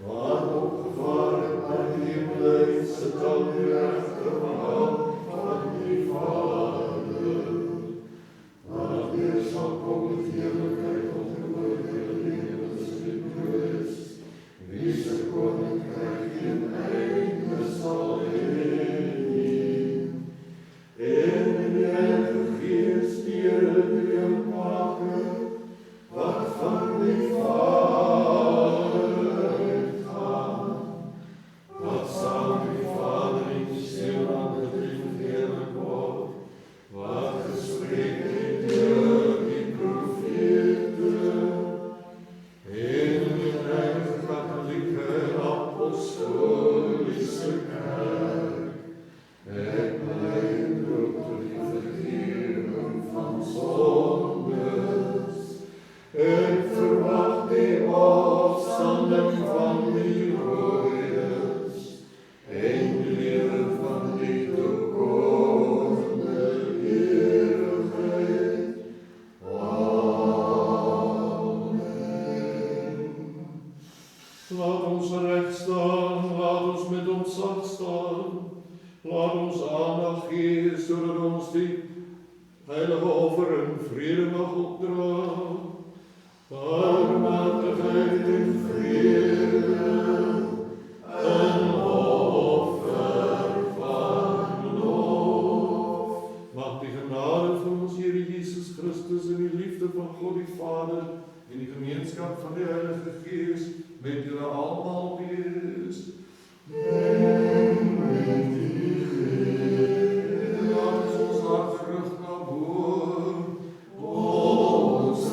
wat opgevaar het na die hemel en sit aan die regterhand van die Vader, wat weer sal kom met heerlijkheid op die oordeel lewens en doods, wie se koninkryk geen einde sal hê nie. En die Heilige Gees, die Here Maker, wat van die Vader uitgaan, wat saam met die Vader en die Seun aangedrie verheerlik word, wat gespreek het deur die profete, en die Heilige Katholieke Apostoliese Kerk, ek bly en roep tot die vergewing van sondes, ek verwag die opstanding van die dooies, en die lewe van die toekomende ewigheid. Amen. Laat ons recht staan, laat ons met ontzag staan, laat ons aandag gee, sodat ons die heilige offer in vrede mag opdra. Barmhartigheid en vrede, een offer van lof. Mag die genade van ons Here Jesus Christus en die liefde van God die Vader en die gemeenskap van die Heilige Gees met julle almal wees. En met die Gees. Laat ons hart terug na bo, ons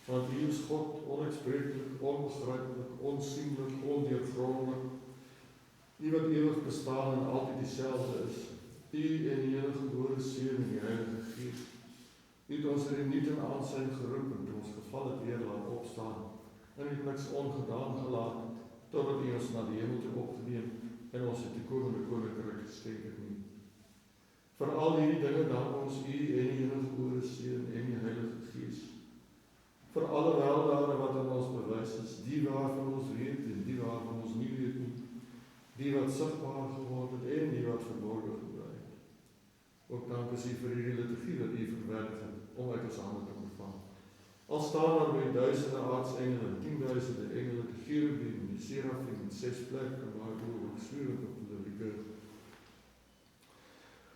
Want U is God, onuitspreeklik, onbegryplik, onsienlik, ondeurgrondelik. U wat ewig bestaan en altyd dieselfde is. U en die enige gebore Seun en die Heilige Gees. U het ons in die niet en aansyn geroep en toe ons geval het weer laat opstaan. En U het niks ongedaan gelaat, totdat U ons na die hemel toe opgeneem en ons het die komende koninkryk geskenk het nie. Vir al hierdie dinge dank ons U en die enige gebore Seun en die Heilige Gees. Vir alle weldade wat aan ons bewys is, die waarvan ons weet en die waarvan ons nie weet nie, die wat sigbaar geword het en die wat verborgen gebly het. Ook dank is U vir hierdie liturgie wat U verwerk het, om uit ons hande te ontvang. Al staan daar by duisende aartsengele, 10.000 engele, die cherubim, die serafim, en 6 plekke, waar oor sweerend op die lieke.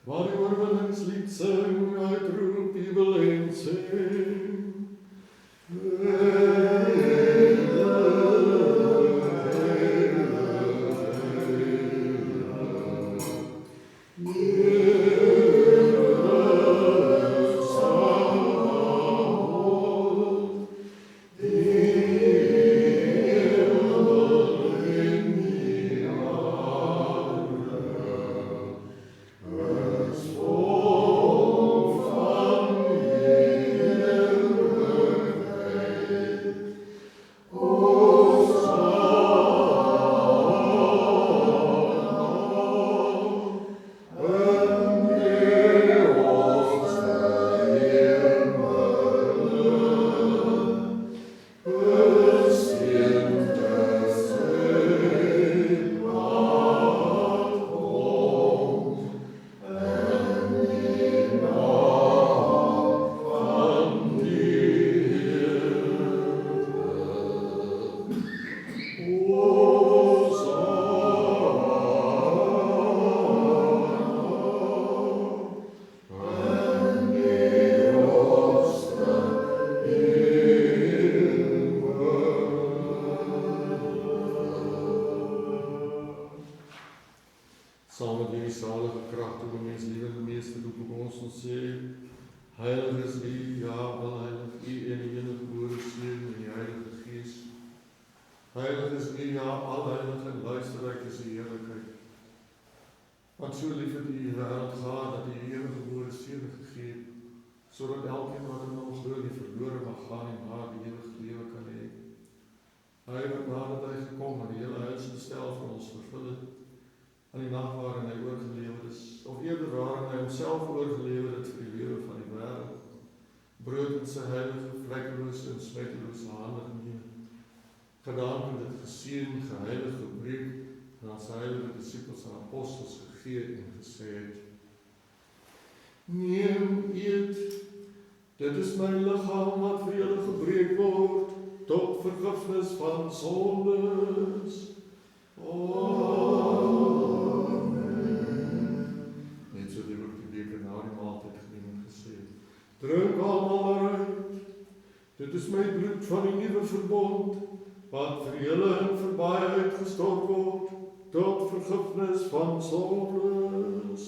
Waar die oorwinningslied sing, uitroep, jubel en sing. Saam met hierdie salige kragtige mens, liewende Meester, roep ek ons en sê, heilig is U, ja, alheilig, U en die enige gebore Seun en die Heilige Gees. Heilig is U, ja, alheilig, en luisterryk is U heerlikheid. Want so lief het U die wêreld gehad, dat U die enige gebore Seun gegee het, sodat elkeen wat in hom glo nie verlore mag gaan en maar die ewige lewe kan hê. Hy wat nadat hy gekom en die hele heilsbestel vir ons vervul het, aan die nag waarin hy oorgelewer is, of eerder waarin hy homself oorgelewer het vir die lewe van die wêreld, brood in sy heilige, vlekkelose en smettelose hande geneem, gedaan en dit geseën, geheilig, gebreek, en aan sy heilige discipels en apostels gegee en gesê het, neem, eet, dit is my liggaam wat vir julle gebreek word, tot vergifnis van sondes. Net so die ook die beker na die maaltyd geneem en gesê, drink almal daaruit, dit is my bloed van die nuwe verbond, wat vir julle en vir baie uitgestort word, tot vergifnis van sondes.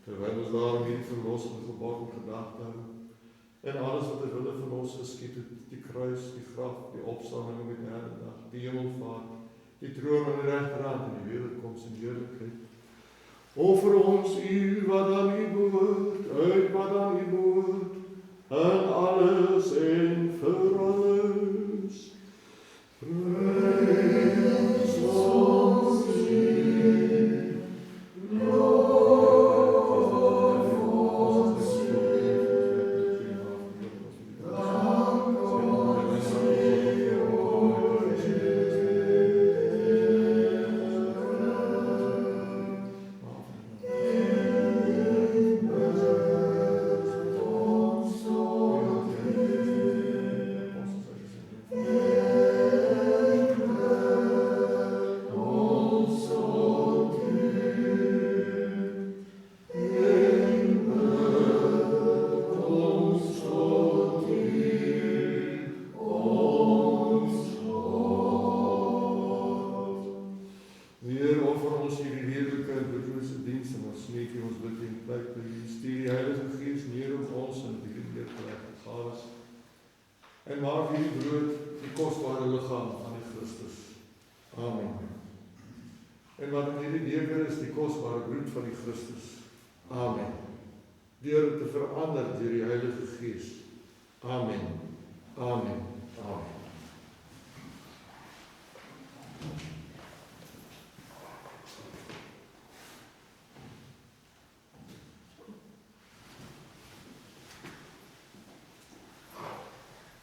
Terwyl ons daarom hierdie verlossende gebod in gedagte hou, en alles wat ter wille van ons geskied het, die kruis, die graf, die opstanding op die derde dag, die hemelvaart, die troon aan die regterhand en die wederkoms in heerlikheid. Offer ons U wat aan U behoort, uit wat aan U behoort, en alles en vir alles. Prys ons U, so hierdie beker is die kosbare bloed van die Christus. Amen. Deur dit te verander deur die Heilige Gees. Amen. Amen. Amen.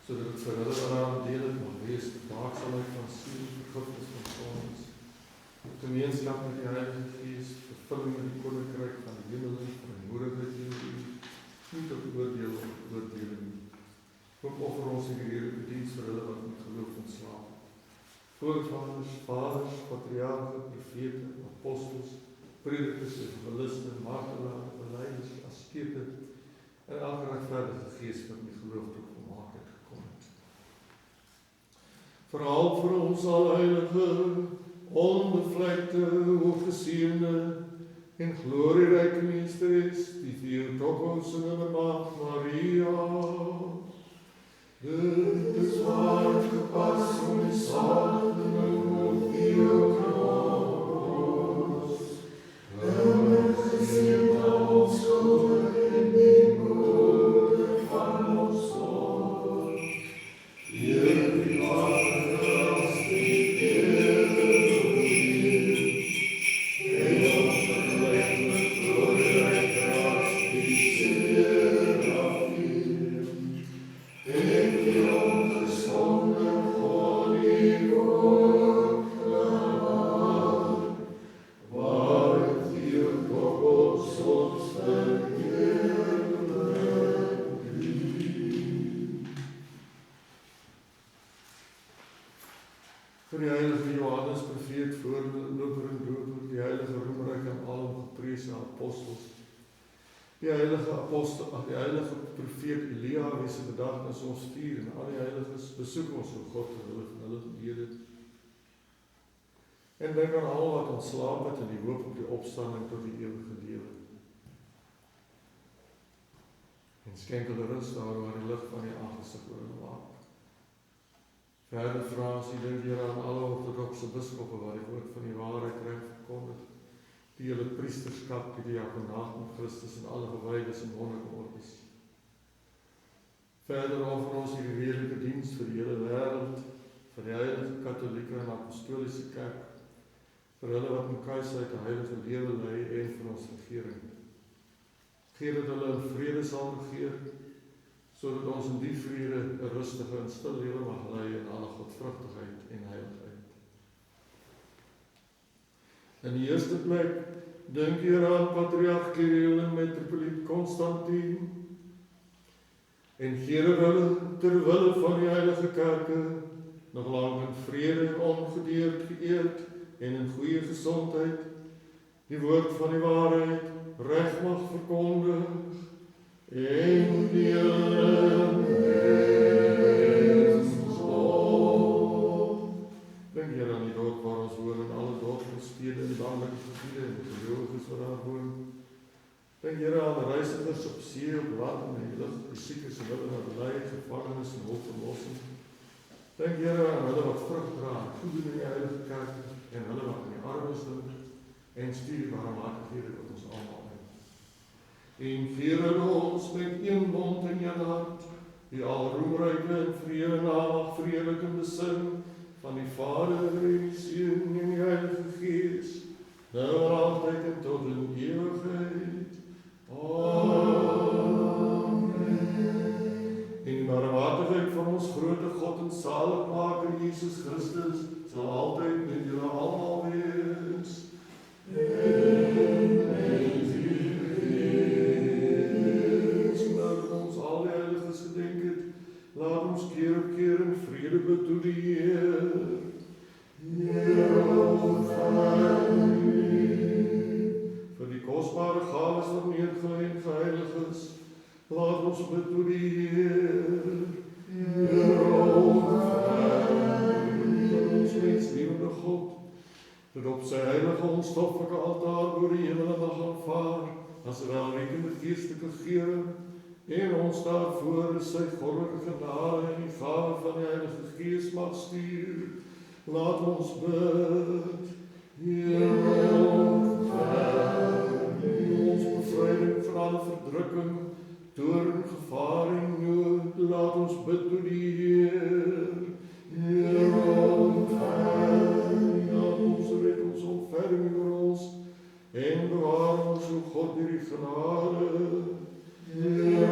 Sodat dit vir hulle daaraan deel het mag wees, waaksaamheid van siel, vergifnis van sondes, gemeenskap met die Heilige Gees, vervulling met die koninkryk van die hemel, vrymoedigheid teenoor U, nie tot oordeel of oordeling nie. Ook offer ons die heerlike diens vir hulle wat met geloof ontslaap. Voorvaders, vaders, patriarge, profete, apostels, predikers, evangeliste, martelaars, belydenis, askete, en elke regverdige gees wat met geloof tot volmaaktheid gekom het. Verhaal vir ons al heilige, onbevlekte, hooggeseënde en glorieryke meesteres, die Theotokos en Maagd Maria. Dit is waar gepas om die saliging op Theotokos. Geseënd ons skuld en die moeder van ons Lord. Hier die Vader as die Vir die heilige Johannes, profeet, voorloper en doper, die heilige roemryk en alom gepreesde apostels, die heilige profeet Elia, wie se gedagtenis ons vier, en al die heiliges, besoek ons, o God, ter wille van hulle gebede. En dink aan al wat ontslaap het in die hoop op die opstanding tot die ewige lewe. En skenk hulle rus daar waar die lig van die aangesig oor hulle waak. Verder vra ons die dink hier aan alle ortodokse biskoppe wat die woord van die waarheid reg verkondig, die hele priesterskap, die diakonaat met Christus en alle gewydes en monnikenordens. Verder offer ons die redelike diens vir die hele wêreld, vir die heilige katholieke en apostoliese kerk, vir hulle wat in kuisheid 'n heilige lewe lei en vir ons regering. Gee dat hulle in vrede sal regeer, sodat ons in die vrede 'n rustige en stil lewe mag lei in alle godvrugtigheid en heiligheid. In die eerste plek, dink hier aan Patriarch Kirill en Metropoliet Konstantin, en gee dat hulle ter wille van die heilige kerke nog lang in vrede en ongedeerd geëerd en in goeie gesondheid die woord van die waarheid reg mag verkondig en die Dink hier aan die dorp waar ons woon en alle dorpe, stede en landelike gebiede en die gelowiges wat daar woon. Dink hier aan reisigers op see, op land en die lug, die siekes en hulle wat ly, gevangenes en hulpverlossing. Dink hier aan hulle wat vrug dra, goed in die heilige kerk en hulle wat in die armes dink en stuur die barmhartighede wat ons almal het. En vier ons met een mond in jou hart, die al roemryke en vrede namag vredelik in besin van die Vader en die Seun en die Heilige Gees, nou en altyd en tot in ewigheid. Amen. En die barmhartigheid van ons grote God en Zaligmaker Jesus Christus sal altyd met julle almal wees. Laat ons keer op keer in vrede bid tot die Heer. Vir die kosbare gawes wat neergelê en geheilig is, laat ons bid tot die Heer. Ons menslievende God, dat op sy heilige onstoffelijke altaar oor die hemel mag aanvaar, as welrekende geestelike gere, en ons daarvoor sy goddelike genade en die gave van die Heilige Gees mag stuur. Laat ons bid. Heer, ons bevryding van alle verdrukking, toorn, gevaar en nood, laat ons bid tot die Heer. Heer, laat ons red ons ontferming oor ons, en bewaar ons, o God, deur die genade. Heer,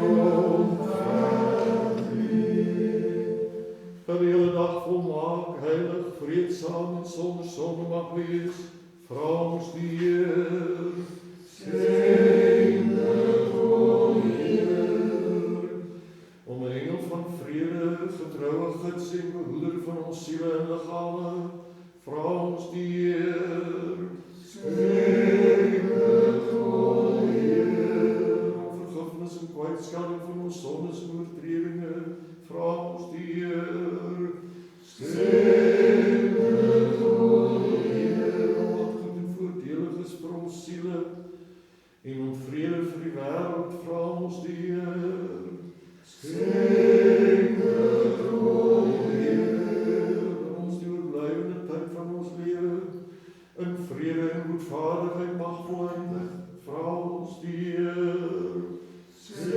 dat die hele dag volmaak, heilig, vreedsaam en sonder sonde mag wees, vra ons die Heer. Sing dit, o Heer. Om 'n engel van vrede, getroue gids en behoeder van ons siele en liggame, vra ons die Heer. Sing dit, o Heer. Om vergifnis en kwytskelding van ons sondes en oortredinge, vra ons die Heer. Sing dit, o Heer. Om wat goed en voordelig is vir ons siele en om vrede vir die wêreld, vra ons die Heer. Sing dit, o Heer. Dat ons die oorblywende tyd van ons lewe in vrede en goedvaardigheid mag voleindig, vra ons die Heer. Sing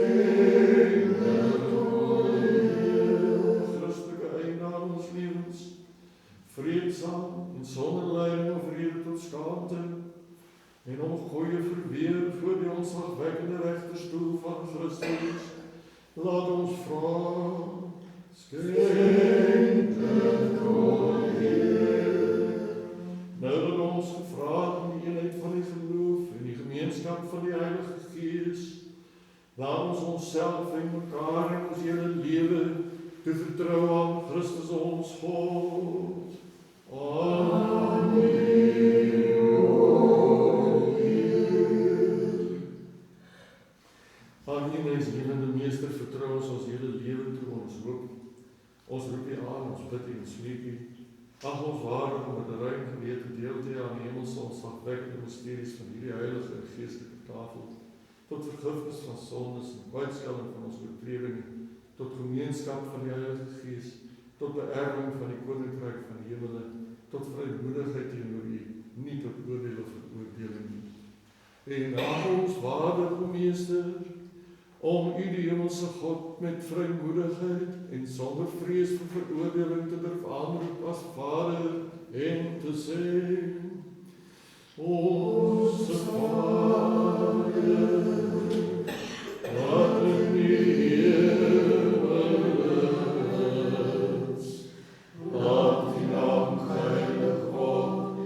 dit, o Heer. Christelike einde aan ons lewens, vreedsaam en sonder lyding of rede tot skaamte, en om goeie verweer voor die ontzagwekkende regterstoel van Christus, laat ons vra. Sing dit, o Heer. Nou dat ons gevra het in die eenheid van die geloof en die gemeenskap van die Heilige Gees, laat ons onsself en mekaar en ons hele lewe te vertrou aan Christus ons God. Amen. Aan U, mens lewende Meester, vertrou ons hele lewe toe, ons roep U aan, ons bid U en smeek U. Ag ons waardig om met 'n rein gewete deel te hê aan die hemelse ontzagwekkende mysteries van hierdie heilige en geestelike tafel, tot vergifnis van sondes en kwytskelding van ons oortredinge, tot gemeenskap van die Heilige Gees, tot beerwing van die koninkryk van die hemele, tot vrymoedigheid teenoor U, nie tot oordeel of veroordeling nie. En ag ons waardig, o Meester, om U die hemelse God met vrymoedigheid en sonder vrees vir veroordeling te durf aanroep as Vader en te sê: Onse Vader, wat in die hemel is, laat U naam geheilig word,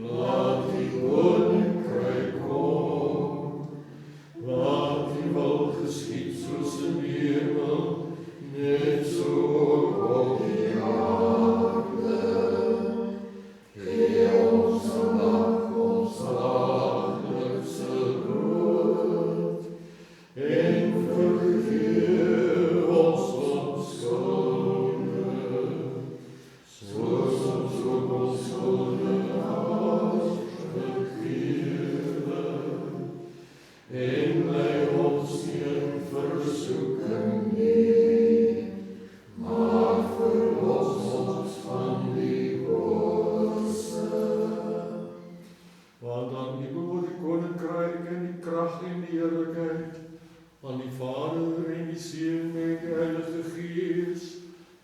laat U koninkryk kom, laat U wil geskied soos in die hemel, net so op die aarde. Gee ons vandag ons daglikse brood, en vergeef ons skulde, soos ons ook ons skuldenaars vergewe, en lei ons nie in versoeking nie, maar verlos ons van die bose. Want aan U behoort die koninkryk en die krag en die heerlikheid, aan die Vader en die Seun en die Heilige Gees,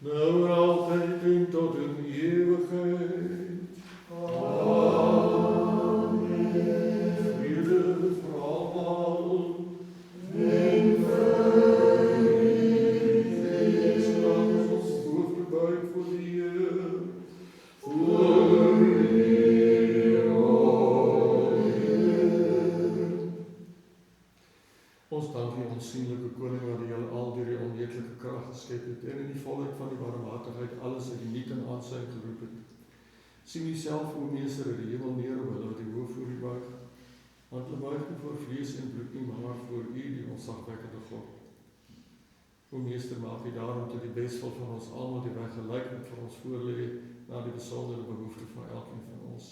nou en altyd en tot in ewigheid. Amen. Vrede vir almal en vrede, laat ons hoofde buig voor die Heer, voor U, o Heer. Ons dank U, onsienlike Koning, wat die heelal deur die onmeetlike krag geskep het en in die volheid van die barmhartigheid alles uit die niet en aansyn geroep het. Sien U self, o Meester, uit die hemel neer op hulle wat die hoof voor U buig, want hulle buig nie voor vlees en bloed nie, maar voor U, die ontzagwekkende God. O Meester, maak U daarom tot die bestel van ons almal die weg gelyk met vir ons voorlê na die besondere behoefte van elkeen van ons.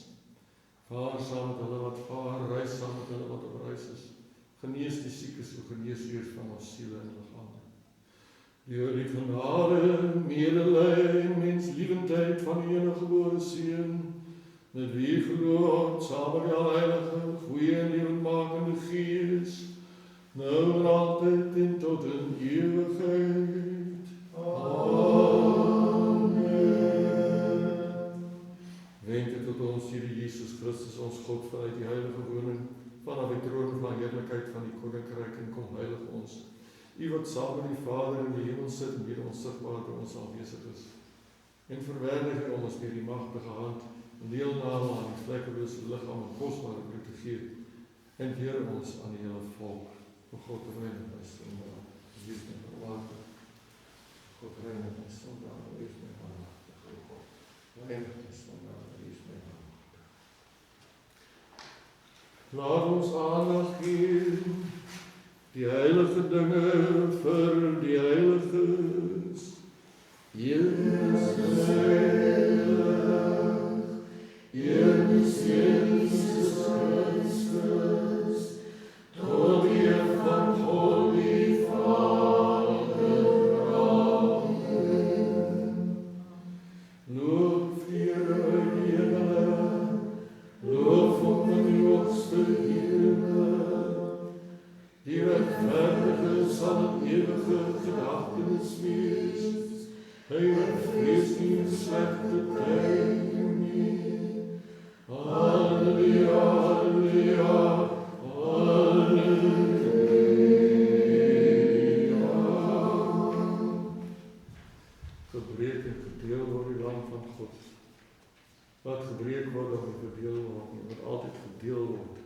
Vaar saam met hulle wat vaar, reis saam met hulle wat op reis is. Genees die siekes, o genees U van ons siele en liggame. Deur die genade, medelij en menslievendheid van die eniggebore Seun, met wie geloof, saam met die Heilige, goeie en lewendmakende Gees, nou en altyd en tot in ewigheid. Amen. Wenke tot ons, Here Jesus Christus, ons God, vanuit die heilige woning, vanaf die troon van heerlikheid van die Koninkryk, en kom heilig ons. U wat saam met die Vader in die hemel sit en hier onsigbaar by ons aanwesig is. En verwerdig U ons deur die magtige hand en deelname aan die vlekkelose liggaam en kosbare bloed te gee. En Here ons aan die hele volk. O God, reinig my sondaar, wees my verlaten. God, reinig my sondaar, wees my verlaten. Reinig my sondaar, wees my verlaten. Laat ons aandag gee, die heilige dinge vir die heiliges. Jesus heilig, Jesus Christus, tot eer van God die Vader, amen. Loop Here uit die hemele, loop op in die hoogste hemel. Die rechtvaardige sal in ewige gedagtenis wees. Hy wat vrees nie en slegte tye nie. Halleluja, halleluja, halleluja. Gebreek en gedeel word die lam van God. Wat gebreek word of nie verdeel word nie, wat altyd gedeel word.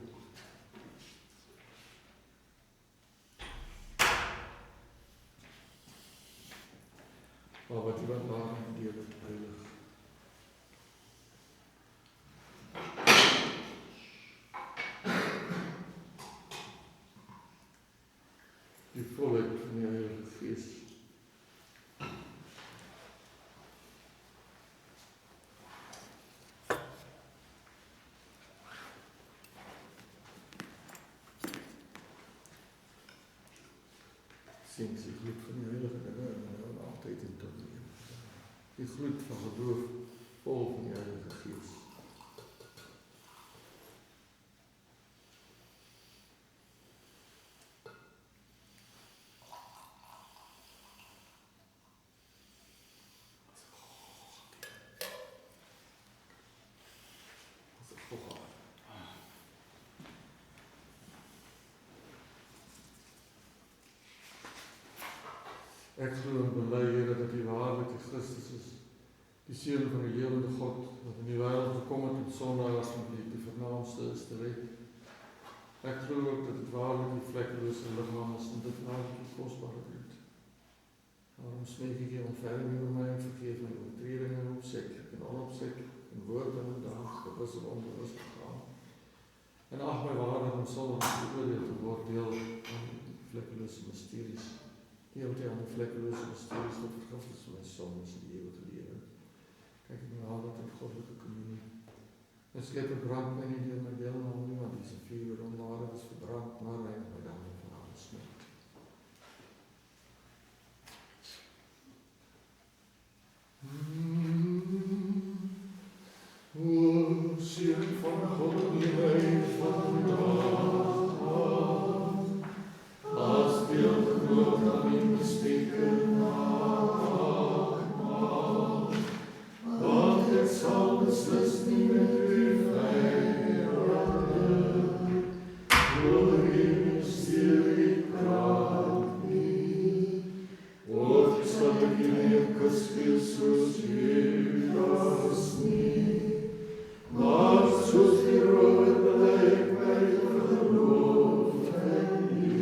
Maar wat iemand maar gedeel het, heilig. Die volheid van die Heilige Gees. Sien die gloed van die Heilige dinge en altyd en tot die gloed van geloof vol van die Heilige Gees. Ek glo en bely, Here, dat U waarlik die Christus is, die Seun van die lewende God, wat in die wêreld gekom het om sondaars met die vernaamste is te red. Ek glo ook dat dit waarlik die vlekkelose liggaam is en dit waarlik die kosbare bloed. Daarom smeek ek U om vergifnis oor my en vergeef my oortredinge opsettlik en onopsettlik, in woord en in daad, gewis en onbewus begaan. En ag my waardig om sondig beoordeel te word deel aan die vlekkelose mysteries. Deel die aan die vlekkelose mysteries tot vergifnis van my sondes en die ewige lewe. Kyk ek na wat in goddelike communie. En slepe brand my nie deur my deelname nie, want die vuur onwaardig is verbrand, maar reinig my dan van alle smart. O, Seun van God, die my vandaag, as beeld groot aan die mystieke nagmaal, want dit sal beslis nie met U vijanden, oor U mysterie kraak nie, of sal ek U eekes wees soos Judas nie, maar soos die rode blyk my geloof in U.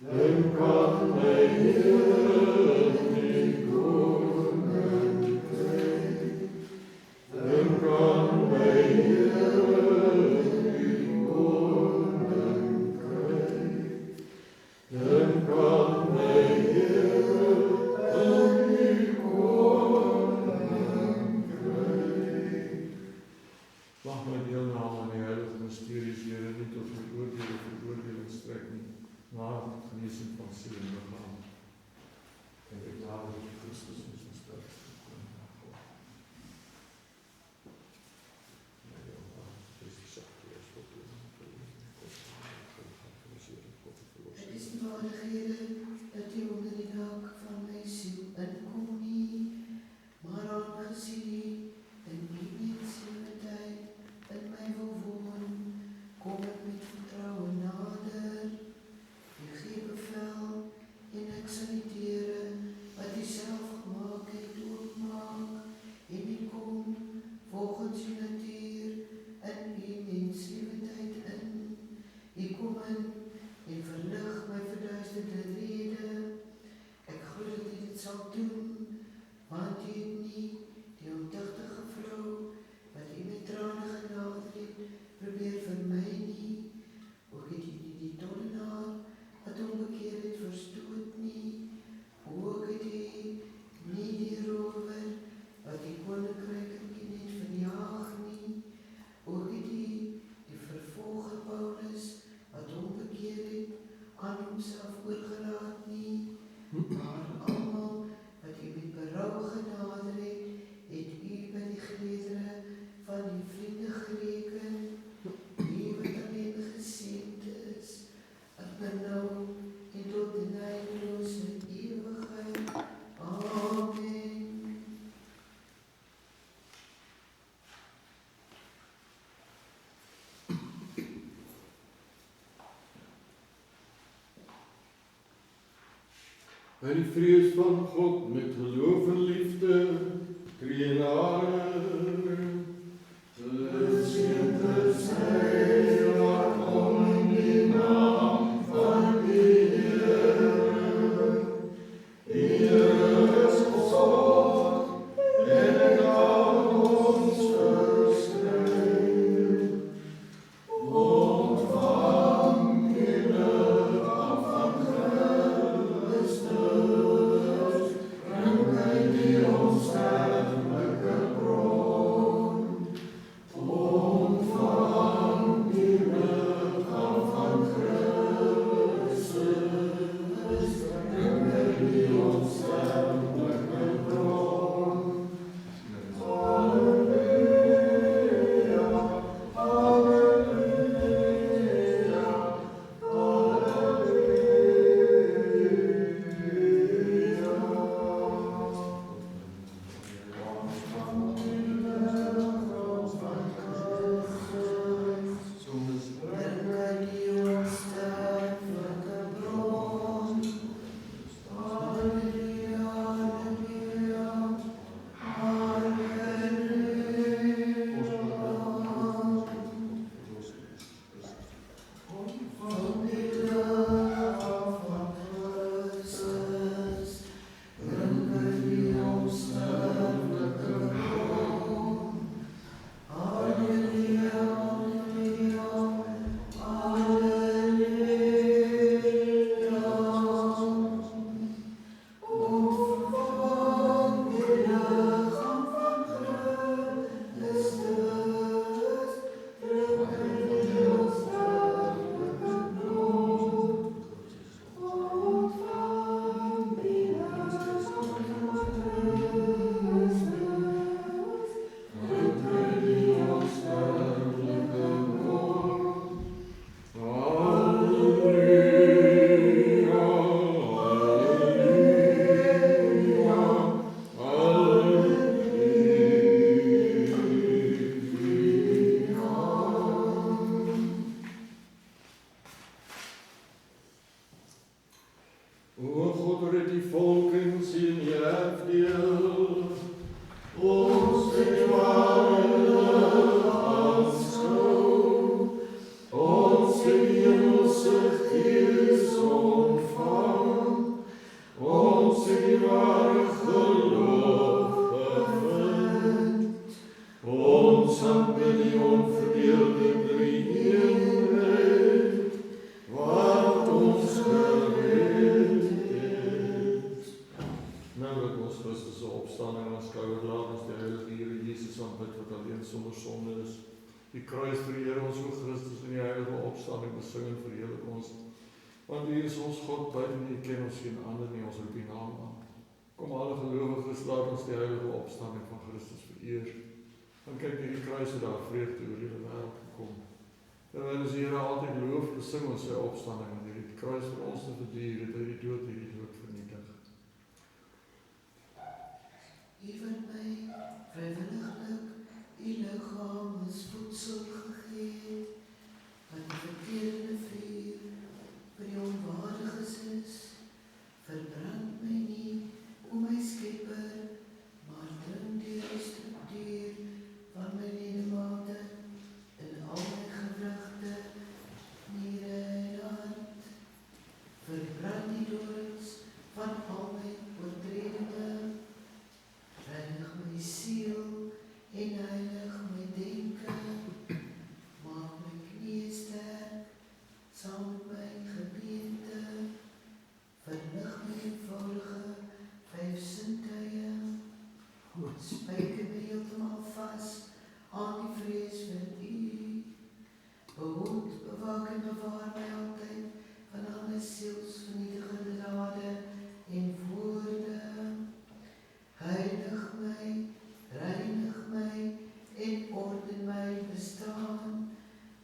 Dink aan my Here in die koninkryk. Dink aan my Here in die koninkryk. Dink aan my Here in die koninkryk. Mag my deelname aan die heilige mysteries, Here, nie tot veroordeling strek nie, maar tot genesing van siel en liggaam. En ek nader dat Christus ons sterk gekom na God. omstandighede dat U onder die dak van my siel inkom nie, maar aangesien U in die menselijkheid in my wil woon, kom ek met vertrouwen nader. U gee bevel en ek sal die deure wat U self gemaak het oopmaak en U kom volgens U natuur in U menselijkheid in. U kom in en verlig my verduisterde rede. Ek glo dat U dit sal doen, want U het nie die ontuchtige vrou wat U met trane genader het, probeer vermy nie. Ook het U nie die tollenaar wat onbekeer het verstoot nie. Ook het U nie die rower wat die koninkryk in het verjaag nie. Ook het U die vervolger Paulus wat onbekeer het aan homself oorgelaat nie. Maar almal wat U met berou genader het, het U by die geleedere van die vriende gereken. U wat alleen geseend is, ek nou en tot die eindelose ewigheid. Amen. En die vrees van God met geloof en liefde, kreenare. Geseend is hy wat kom in die naam van die Here. Die Here is God en hy kan ons verskyn. Ontvang die liggaam van Christus, bring hy die onsterflike bron. Ontvang die liggaam van Christus, bring hy die onsterflike bron. Halleluja, halleluja, O God, red die volk en sien je erfdeel. Ons het ware lig aanskou. Ons het die hemelse gees ontvang. Ons het die ware geloof gevind. Ons aanbid die onverdeelde drie-eenheid, wat ons gered het. Nou dat ons Christus se opstanding aanskouer, laat ons die heilige Here Jesus aanbid wat alleen sonder sonde is. Die kruis vereer ons o Christus en die heilige opstanding besing en verheerlik ons. Want U is ons God, buiten U ken ons geen ander nie, ons roep U naam aan. Kom alle gelowiges, laat ons die heilige opstanding van Christus vereer. Dan kyk die kruis het daar vreugde oor die hele wêreld gekom. Terwyl ons die Here altyd loof, besing ons sy opstanding in hierdie kruis vir ons te verduur, het hy die dood vernietig. U wat my vrywilliglik u liggaam as voedsel gegee, wat die verterende vuur vir die onwaardiges is, verbrand my nie om my Skepper, maar dring deur die struktuur van my ledemate in al my gewrigte, niere en hart. Verbrand die dorings van al my oortredinge, reinig my siel en heilig my denke, maak my knieë sterk saam met my gebeente, verlig my eenvoudige 5 sintuie, spyker my heeltemal vas aan die vrees vir u, behoed, bewaak en bewaar my altyd van alle sielsvernietigende dade en woorde, heilig my, reinig my en orden my bestaan,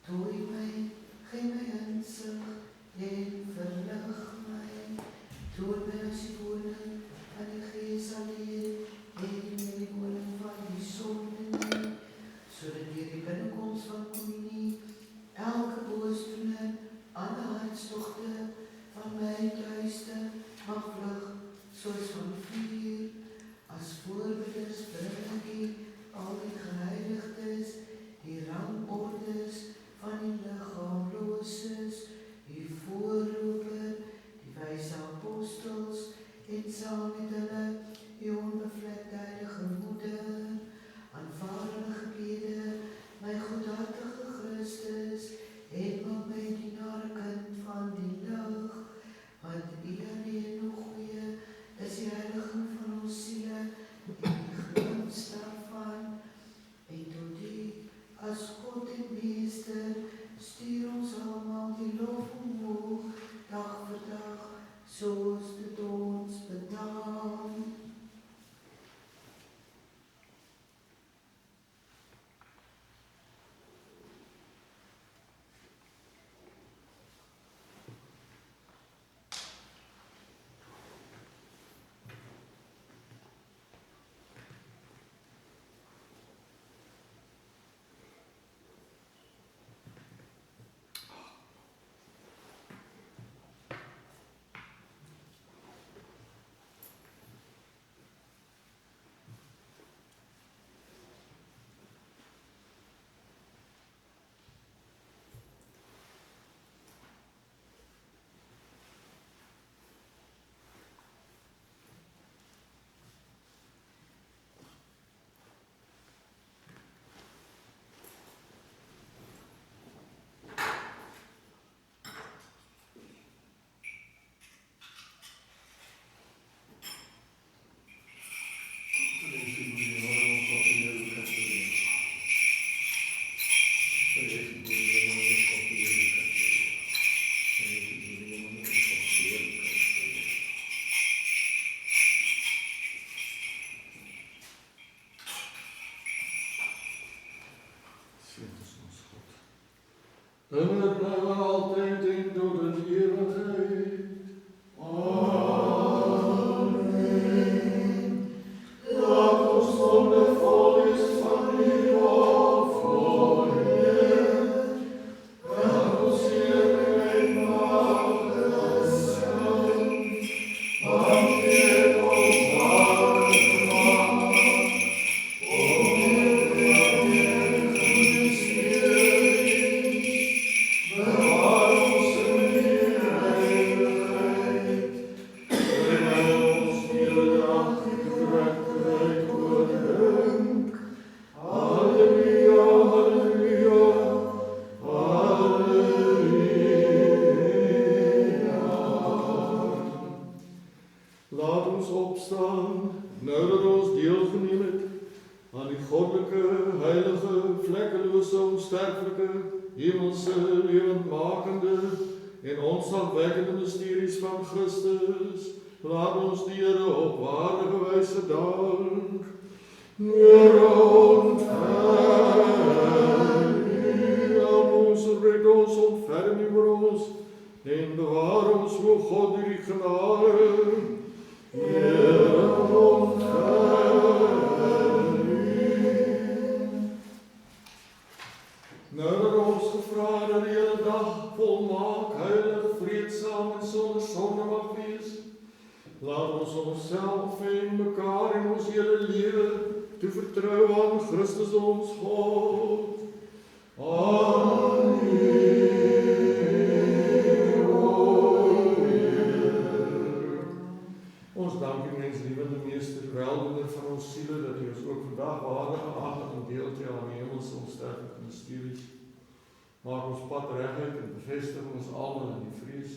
tooi my, gee my insig en verlig my, toon my as die woning van die Gees alleen en die woning van die sonde nie, sodat deur die binnenkomst van communie elke boosdoener, alle hartstogte van my duiste mag vlug soos van vuur, as voorbeelders bring ek u al die geheiligdes, die rangordes van die liggaamloses, die voorloper, die wyse apostels en saam met hulle die onbevlekte heilige moeder, aanvaar hulle gebede, my goedhartige Christus, en maak my dienaar kind van die lig, want u alleen nog goeie is die heiliging van ons siele en die glans daarvan, en tot u as God en Meester stuur ons almal die lof omhoog, dag vir dag, soos dit ons bedaam. En het blijven altijd in tot een eeuwigheid. Amen. Laat ons wondervol is van uw opvoeding. Laat ons heerlijkheid maken zijn. Want u hebt ons waardig gemaakt. Om uw bewaar ons in uw heiligheid. Breng ons iedere dag uw gerechtigheid overdenk. Halleluja, halleluja, halleluja. Laat ons opstaan, nou dat ons deelgeneem het aan die goddelike, heilige, vlekkeloose, onsterflike, hemelse, lewendmakende en ontzagwekkende mysteries van Christus, laat ons die Here op waardige wyse dank. Here, ontvang u, help ons, red ons, ontferm u vir ons, en bewaar ons, o God, deur die genade. Here, ontferm U. Nou dat ons gevra dat die hele dag volmaak, heilig, vreedsaam en sonder sonde mag wees, laat ons onsself en mekaar en ons hele lewe toe vertrou aan Christus ons God. Aan U, o Heer. Ons dank U, mens liewende Meester, weldoener van ons siele, dat U ons ook vandag waardig geag en deel te aan die hemelse onsterflike mysteries. Maak ons pad reguit en bevestig ons almal in die vrees.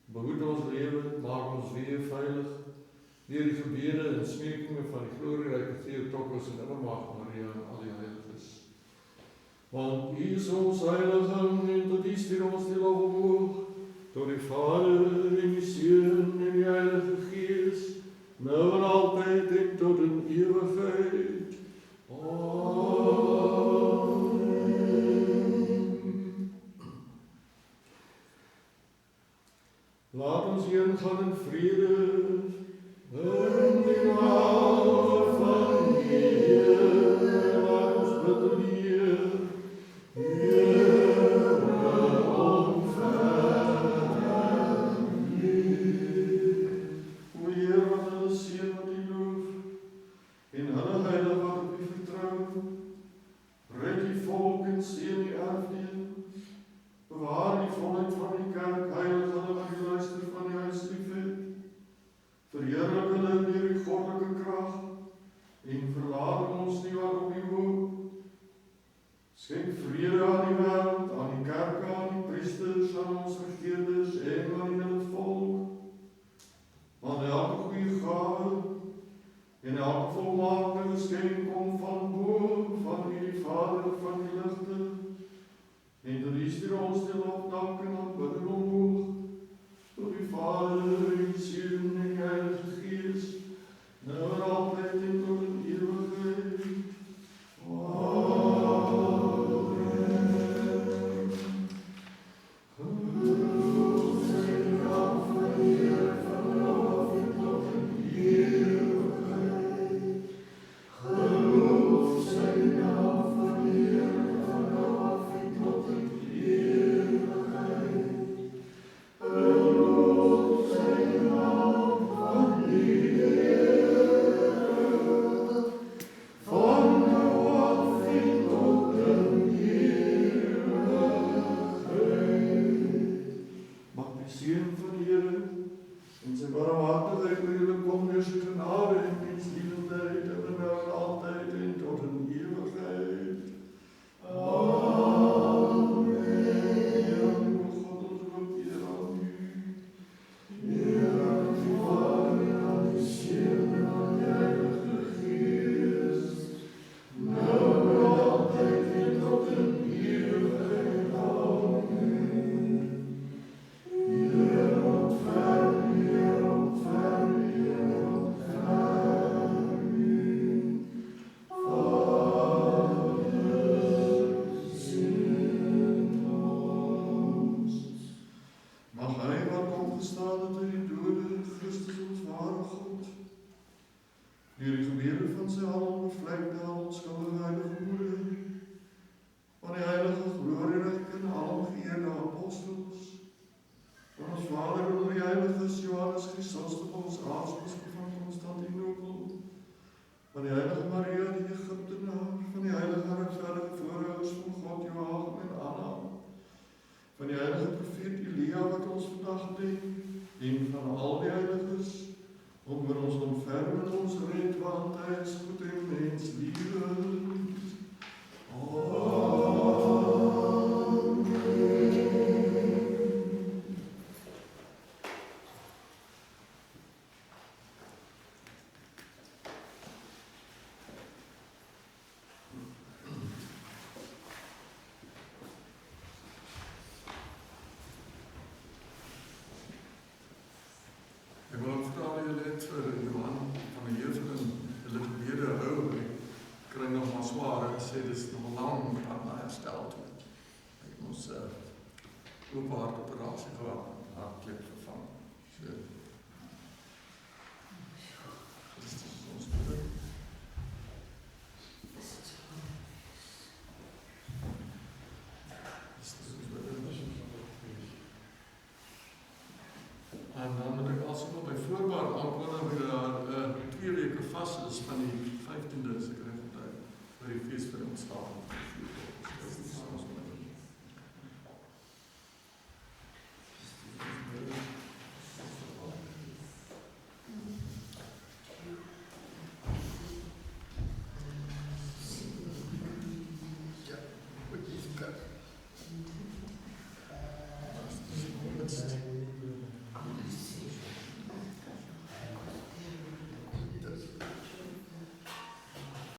Behoed ons lewe, maak ons weë veilig, deur die gebede en smeekinge van die glorieryke Theotokos en Immermag Maria en al die heiliges. Want U is ons heiliging en tot U stuur ons die lof omhoog, tot die Vader en die Seun en die Heilige Gees, nou en altyd en tot in ewigheid. Amen. Laat ons heengaan in vrede, in die naam van die Here, laat ons bid tot die Heer. Here, ontferm U. O Heer, wat hulle seën wat U loof, en hulle heilig wat op U vertrou, red die volk en seën die erfdeel, bewaar die volheid van die kerk, heilig hulle wat die luister van die huis liefhet, verheerlik hulle deur die goddelike krag, en verlaat ons nie wat op U hoop. Schenk vrede aan die wêreld, aan die kerke, aan die priesters, aan ons regeerders en aan die hele volk. Want elke goeie gawe en elke volmaakte geskenk kom van bo, van U die Vader van die ligte. En tot U stuur ons die lof, dank en aanbidding omhoog, tot die Vader en die Seun en die Heilige Gees, nou en altyd en tot in ewigheid. Vir Johan van die Jeugd en hulle gebede hou, kry nog maar open hartoperasie gehad, hartklep vervang. So, Christus is ons bid. En dan moet ek also nog by voorbaat aankondig dat daar 2 weke vas is van die 15de, as ek reg onthou, by die fees vir ontstaan.